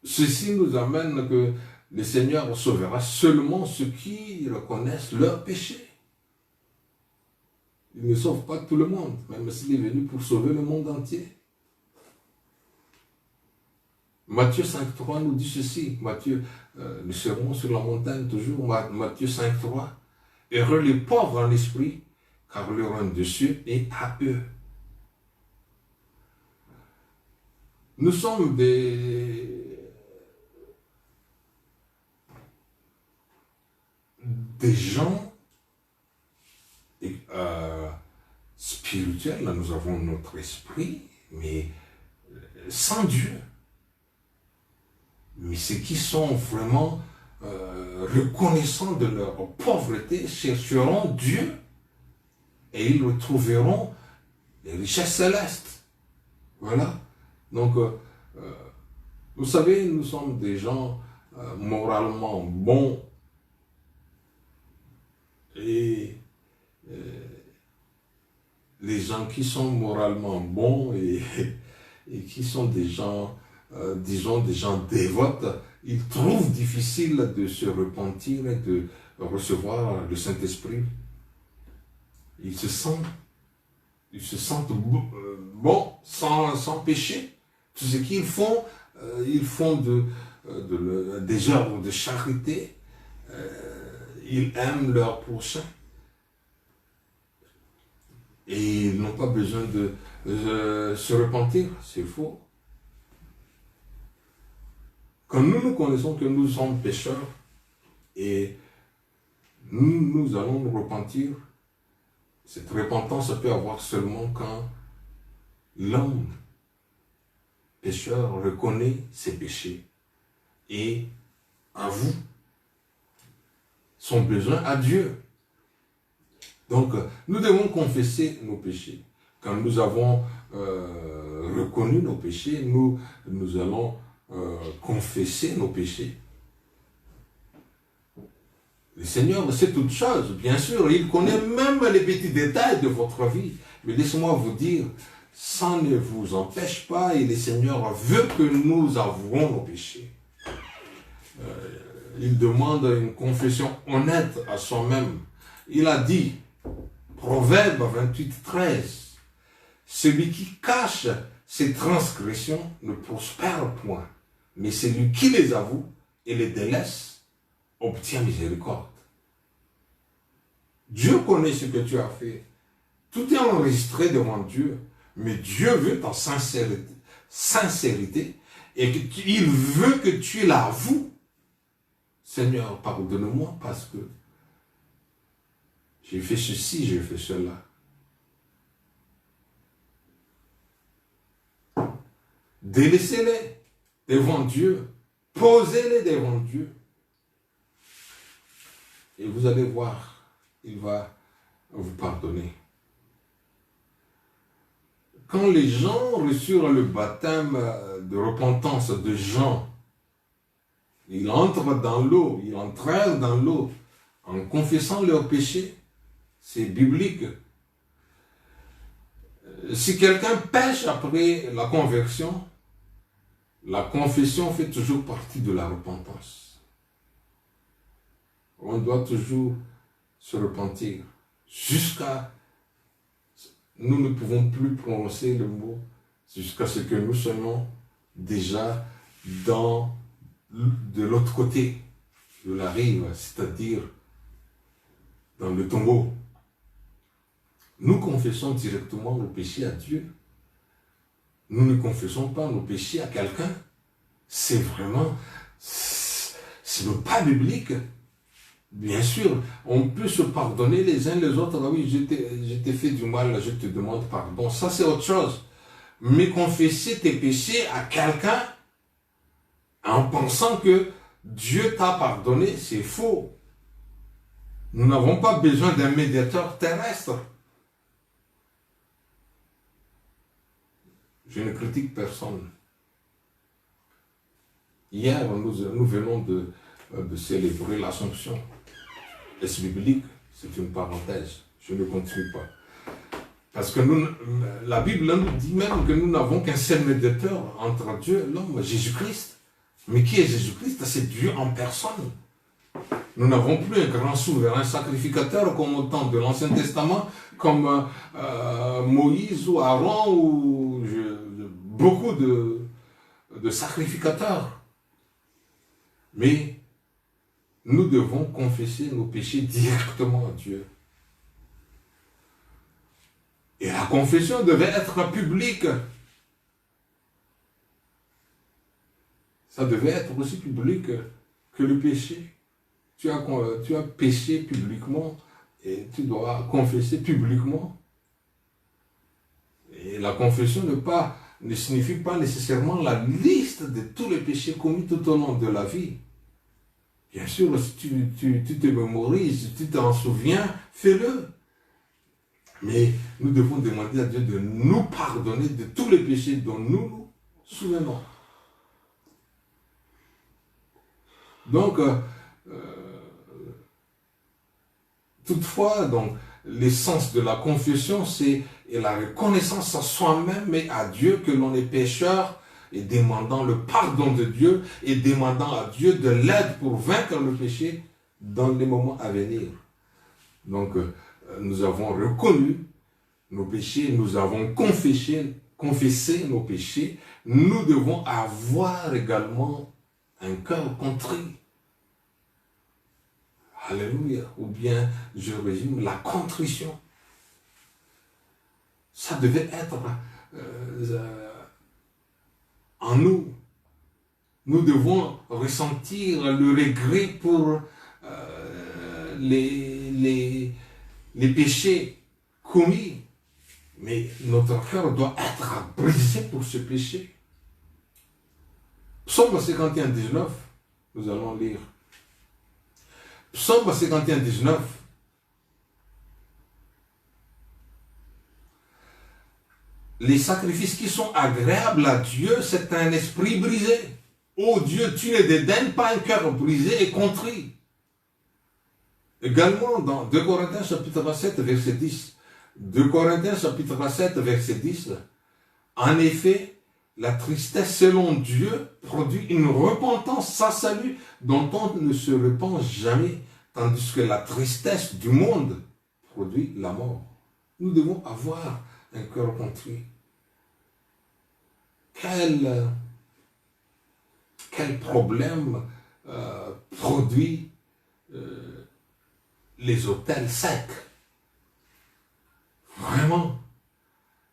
ceci nous amène que le Seigneur sauvera seulement ceux qui reconnaissent leur péché. Il ne sauve pas tout le monde, même s'il est venu pour sauver le monde entier. Matthieu 5.3 nous dit ceci. Nous serons sur la montagne toujours. Matthieu 5.3. Heureux les pauvres en esprit, car le royaume de Dieu est à eux. Nous sommes des gens spirituels. Là, nous avons notre esprit, mais sans Dieu. Mais ceux qui sont vraiment reconnaissants de leur pauvreté chercheront Dieu et ils retrouveront les richesses célestes. Voilà. Donc, vous savez, nous sommes des gens moralement bons et les gens qui sont moralement bons et qui sont des gens, disons, des gens dévotes, ils trouvent difficile de se repentir et de recevoir le Saint-Esprit. Ils se sentent bons, sans péché. Tout ce qu'ils font, ils font des œuvres de charité. Ils aiment leur prochain. Et ils n'ont pas besoin de se repentir. C'est faux. Quand nous connaissons que nous sommes pécheurs et nous allons nous repentir, cette repentance peut avoir seulement quand l'homme pécheur reconnaît ses péchés et avoue son besoin à Dieu. Donc, nous devons confesser nos péchés. Quand nous avons reconnu nos péchés, nous allons confesser nos péchés. Le Seigneur sait toutes choses, bien sûr, il connaît même les petits détails de votre vie. Mais laissez-moi vous dire, ça ne vous empêche pas et le Seigneur veut que nous avouons nos péchés. Il demande une confession honnête à soi-même. Il a dit, Proverbe 28, 13, celui qui cache ses transgressions ne prospère point, mais celui qui les avoue et les délaisse obtient miséricorde. Dieu connaît ce que tu as fait. Tout est enregistré devant Dieu, mais Dieu veut ta sincérité et il veut que tu l'avoues. Seigneur, pardonne-moi parce que j'ai fait ceci, j'ai fait cela. Délaissez-les devant Dieu. Posez-les devant Dieu. Et vous allez voir, il va vous pardonner. Quand les gens reçurent le baptême de repentance de Jean, ils entrent dans l'eau, ils entrèrent dans l'eau en confessant leurs péchés. C'est biblique. Si quelqu'un pêche après la conversion, la confession fait toujours partie de la repentance. On doit toujours se repentir jusqu'à... Nous ne pouvons plus prononcer le mot jusqu'à ce que nous soyons déjà de l'autre côté de la rive, c'est-à-dire dans le tombeau. Nous confessons directement nos péchés à Dieu. Nous ne confessons pas nos péchés à quelqu'un. C'est vraiment... Ce n'est pas biblique. Bien sûr, on peut se pardonner les uns les autres. Ah oui, je t'ai fait du mal, je te demande pardon. Ça, c'est autre chose. Mais confesser tes péchés à quelqu'un en pensant que Dieu t'a pardonné, c'est faux. Nous n'avons pas besoin d'un médiateur terrestre. Je ne critique personne. Hier, nous venons de célébrer l'Assomption. Est-ce biblique? C'est une parenthèse. Je ne continue pas. Parce que la Bible nous dit même que nous n'avons qu'un seul médiateur entre Dieu et l'homme, Jésus-Christ. Mais qui est Jésus-Christ? C'est Dieu en personne. Nous n'avons plus un grand souverain sacrificateur comme au temps de l'Ancien Testament, comme Moïse ou Aaron ou beaucoup de sacrificateurs. Mais nous devons confesser nos péchés directement à Dieu. Et la confession devait être publique. Ça devait être aussi public que le péché. Tu as péché publiquement et tu dois confesser publiquement. Et la confession ne signifie pas nécessairement la liste de tous les péchés commis tout au long de la vie. Bien sûr, si tu te mémorises, si tu t'en souviens, fais-le. Mais nous devons demander à Dieu de nous pardonner de tous les péchés dont nous nous souvenons. Donc, toutefois, donc, l'essence de la confession, c'est la reconnaissance à soi-même et à Dieu que l'on est pécheur, et demandant le pardon de Dieu et demandant à Dieu de l'aide pour vaincre le péché dans les moments à venir. Donc, nous avons reconnu nos péchés, nous avons confessé nos péchés. Nous devons avoir également un cœur contrit. Alléluia. Ou bien, je résume, la contrition. Ça devait être en nous. Nous devons ressentir le regret pour les péchés commis. Mais notre cœur doit être brisé pour ce péché. Psaume 51, 19, nous allons lire. Psaume 51, 19. Les sacrifices qui sont agréables à Dieu, c'est un esprit brisé. Ô Dieu, tu ne dédaignes pas un cœur brisé et contrit. Également dans 2 Corinthiens chapitre 7, verset 10. 2 Corinthiens chapitre 7, verset 10. En effet, la tristesse selon Dieu produit une repentance sans salut dont on ne se repent jamais, tandis que la tristesse du monde produit la mort. Nous devons avoir un cœur contrit. Quel problème produit les autels secs? Vraiment,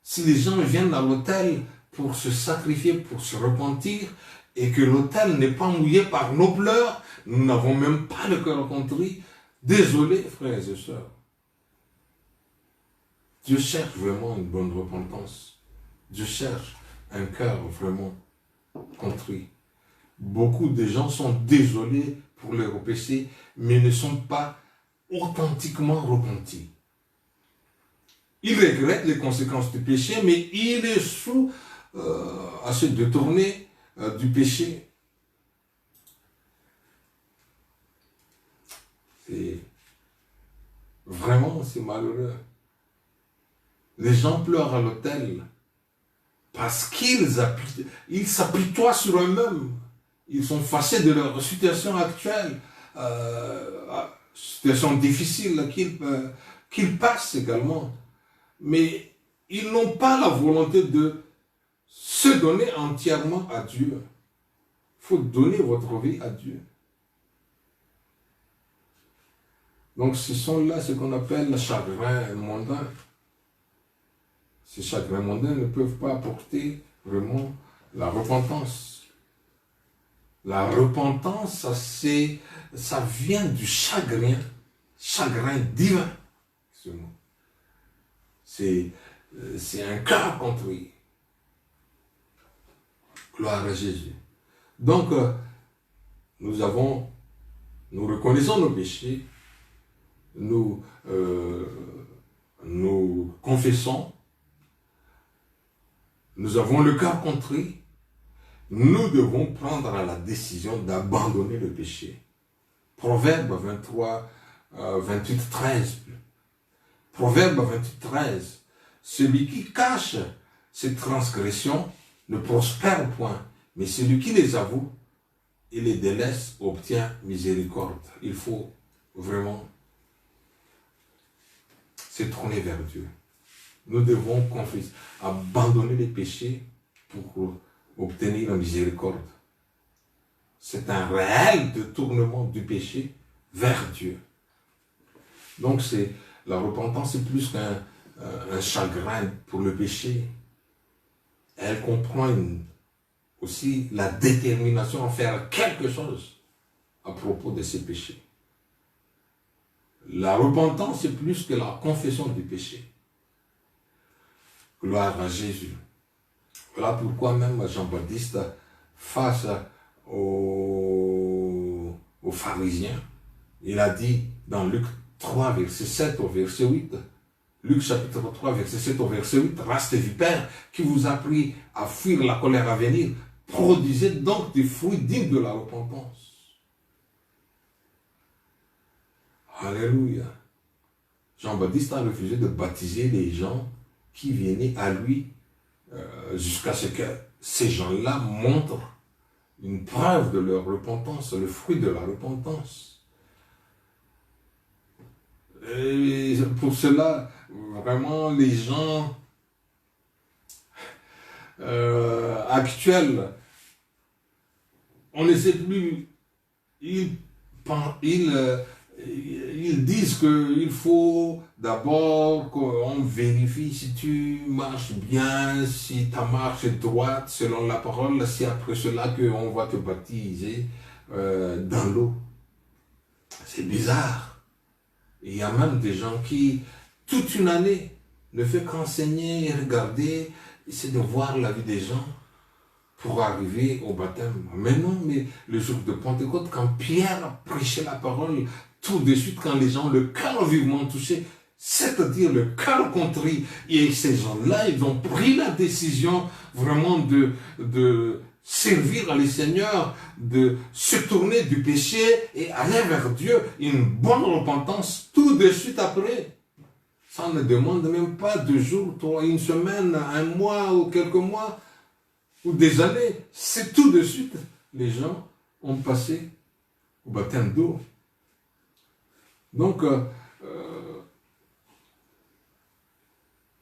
si les gens viennent à l'autel pour se sacrifier, pour se repentir, et que l'autel n'est pas mouillé par nos pleurs, nous n'avons même pas le cœur contrit. Désolé, frères et sœurs. Dieu cherche vraiment une bonne repentance. Dieu cherche un cœur vraiment contrit. Beaucoup de gens sont désolés pour leurs péchés, mais ne sont pas authentiquement repentis. Ils regrettent les conséquences du péché, mais il est sous à se détourner du péché. C'est malheureux. Les gens pleurent à l'autel parce qu'ils s'apitoient sur eux-mêmes. Ils sont fâchés de leur situation actuelle, situation difficile qu'ils passent également. Mais ils n'ont pas la volonté de se donner entièrement à Dieu. Il faut donner votre vie à Dieu. Donc ce sont là ce qu'on appelle le chagrin mondain. Ces chagrins mondains ne peuvent pas apporter vraiment la repentance. La repentance, ça vient du chagrin divin. C'est un cœur contrit. Gloire à Jésus. Donc, nous reconnaissons nos péchés, nous confessons, nous avons le cœur contrit, nous devons prendre la décision d'abandonner le péché. Proverbe 23, 28, 13. Proverbe 28, 13. Celui qui cache ses transgressions ne prospère point, mais celui qui les avoue et les délaisse obtient miséricorde. Il faut vraiment se tourner vers Dieu. Nous devons confesser, abandonner les péchés pour obtenir la miséricorde. C'est un réel détournement du péché vers Dieu. Donc la repentance est plus qu'un chagrin pour le péché. Elle comprend aussi la détermination à faire quelque chose à propos de ces péchés. La repentance est plus que la confession du péché. Gloire à Jésus. Voilà pourquoi même Jean-Baptiste, face aux pharisiens, il a dit dans Luc 3, verset 7 au verset 8, Luc chapitre 3, verset 7 au verset 8, race de vipères qui vous a appris à fuir la colère à venir, produisez donc des fruits dignes de la repentance. Alléluia. Jean-Baptiste a refusé de baptiser les gens qui venaient à lui jusqu'à ce que ces gens-là montrent une preuve de leur repentance, le fruit de la repentance. Et pour cela, vraiment, les gens actuels, on ne sait plus, ils disent qu'il faut d'abord qu'on vérifie si tu marches bien, si ta marche est droite selon la parole, c'est après cela qu'on va te baptiser dans l'eau. C'est bizarre. Il y a même des gens qui, toute une année, ne fait qu'enseigner et regarder, essayer de voir la vie des gens pour arriver au baptême. Mais non, mais le jour de Pentecôte, quand Pierre a prêché la parole, tout de suite, quand les gens, le cœur vivement touché, c'est-à-dire le cœur contrit, et ces gens-là, ils ont pris la décision vraiment de servir le Seigneur, de se tourner du péché et aller vers Dieu, une bonne repentance tout de suite après. Ça ne demande même pas 2 jours, 3, une semaine, 1 mois ou quelques mois, ou des années. C'est tout de suite. Les gens ont passé au baptême d'eau. Donc,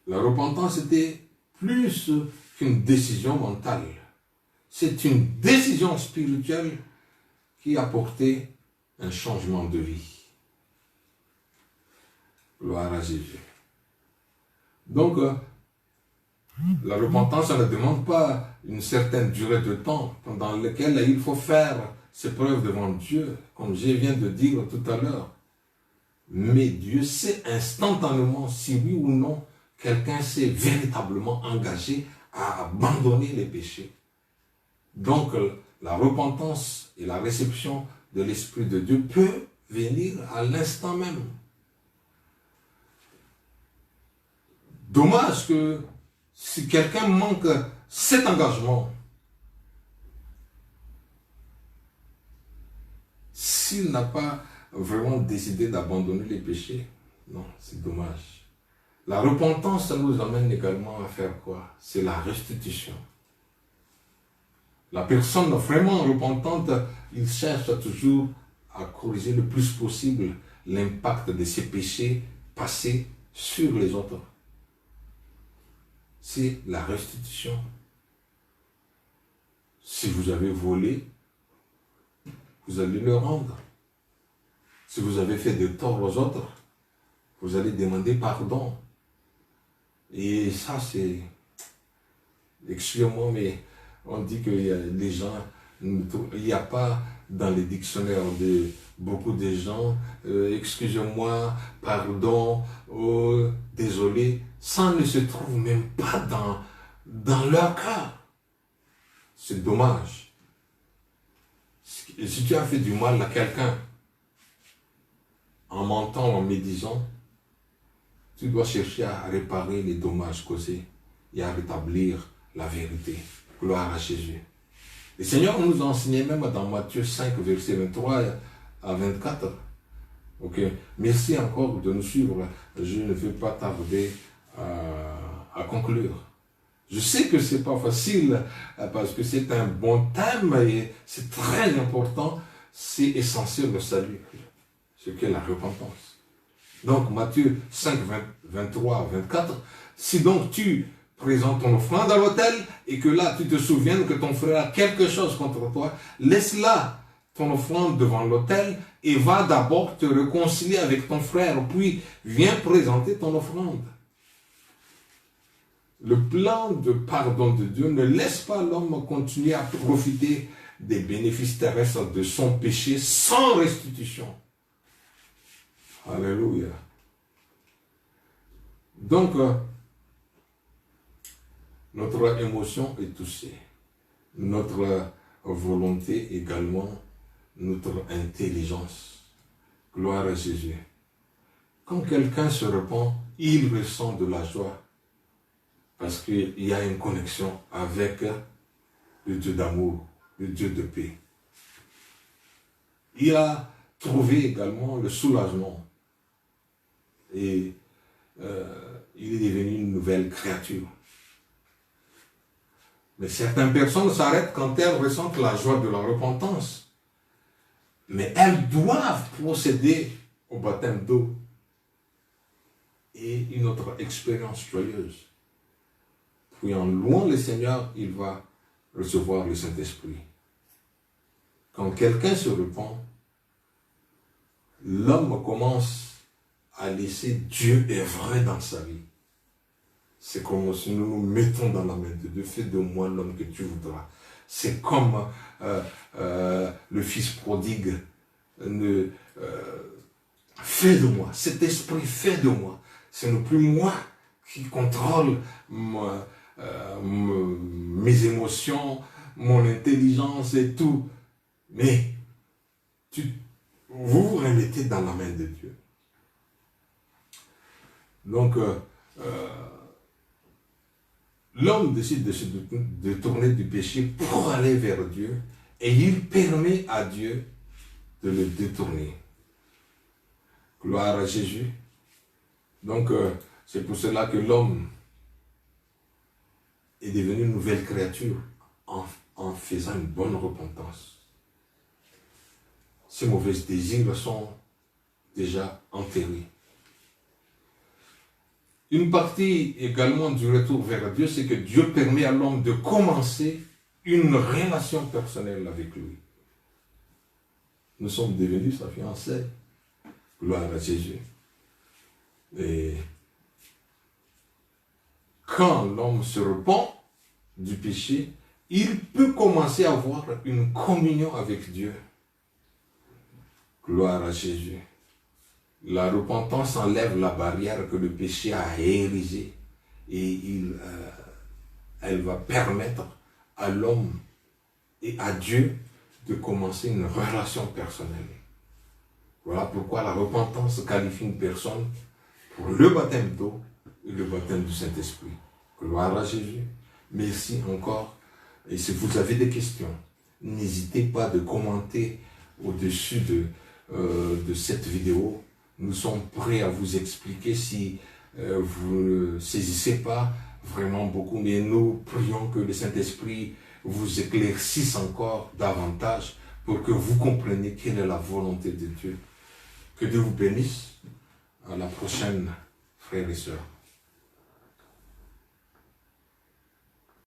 la repentance était plus qu'une décision mentale. C'est une décision spirituelle qui a apporté un changement de vie. Gloire à Jésus. Donc, la repentance, ça ne demande pas une certaine durée de temps pendant laquelle il faut faire ses preuves devant Dieu, comme je viens de dire tout à l'heure. Mais Dieu sait instantanément si oui ou non quelqu'un s'est véritablement engagé à abandonner les péchés. Donc, la repentance et la réception de l'Esprit de Dieu peut venir à l'instant même. Dommage que si quelqu'un manque cet engagement, s'il n'a pas vraiment décidé d'abandonner les péchés, non, c'est dommage. La repentance, ça nous amène également à faire quoi? C'est la restitution. La personne vraiment repentante, il cherche toujours à corriger le plus possible l'impact de ses péchés passés sur les autres. C'est la restitution. Si vous avez volé, vous allez le rendre. Si vous avez fait de tort aux autres, vous allez demander pardon. Et ça, c'est... Excusez-moi, mais on dit que les gens... Il n'y a pas dans les dictionnaires de beaucoup de gens, excusez-moi, pardon, oh, désolé. Ça ne se trouve même pas dans leur cœur. C'est dommage. Si tu as fait du mal à quelqu'un, en mentant, en médisant, tu dois chercher à réparer les dommages causés et à rétablir la vérité. Gloire à Jésus. Le Seigneur nous a enseigné même dans Matthieu 5, verset 23 à 24. Ok. Merci encore de nous suivre. Je ne vais pas tarder à conclure. Je sais que ce n'est pas facile parce que c'est un bon thème et c'est très important. C'est essentiel le salut, ce qu'est la repentance. Donc Matthieu 5, 23 à 24. Si donc tu présentes ton offrande à l'autel et que là tu te souviennes que ton frère a quelque chose contre toi, laisse là ton offrande devant l'autel et va d'abord te réconcilier avec ton frère, puis viens présenter ton offrande. Le plan de pardon de Dieu ne laisse pas l'homme continuer à profiter des bénéfices terrestres de son péché sans restitution. Alléluia. Donc, notre émotion est touchée. Notre volonté également, notre intelligence. Gloire à Jésus. Quand quelqu'un se repent, il ressent de la joie. Parce qu'il y a une connexion avec le Dieu d'amour, le Dieu de paix. Il a trouvé également le soulagement. et il est devenu une nouvelle créature. Mais certaines personnes s'arrêtent quand elles ressentent la joie de la repentance. Mais elles doivent procéder au baptême d'eau et une autre expérience joyeuse. Puis en louant le Seigneur, il va recevoir le Saint-Esprit. Quand quelqu'un se repent, l'homme commence à laisser Dieu œuvrer dans sa vie. C'est comme si nous nous mettons dans la main de Dieu. Fais de moi l'homme que tu voudras. C'est comme le fils prodigue. Fais de moi. Cet esprit fait de moi. Ce n'est plus moi qui contrôle mes émotions, mon intelligence et tout. Mais vous vous remettez dans la main de Dieu. Donc, l'homme décide de se détourner du péché pour aller vers Dieu et il permet à Dieu de le détourner. Gloire à Jésus. Donc, c'est pour cela que l'homme est devenu une nouvelle créature en faisant une bonne repentance. Ces mauvais désirs sont déjà enterrés. Une partie également du retour vers Dieu, c'est que Dieu permet à l'homme de commencer une relation personnelle avec lui. Nous sommes devenus sa fiancée. Gloire à Jésus. Et quand l'homme se repent du péché, il peut commencer à avoir une communion avec Dieu. Gloire à Jésus. La repentance enlève la barrière que le péché a érigée et elle va permettre à l'homme et à Dieu de commencer une relation personnelle. Voilà pourquoi la repentance qualifie une personne pour le baptême d'eau et le baptême du Saint-Esprit. Gloire à Jésus. Merci encore. Et si vous avez des questions, n'hésitez pas de commenter au-dessus de cette vidéo. Nous sommes prêts à vous expliquer si vous ne saisissez pas vraiment beaucoup. Mais nous prions que le Saint-Esprit vous éclaircisse encore davantage pour que vous compreniez quelle est la volonté de Dieu. Que Dieu vous bénisse. À la prochaine, frères et sœurs.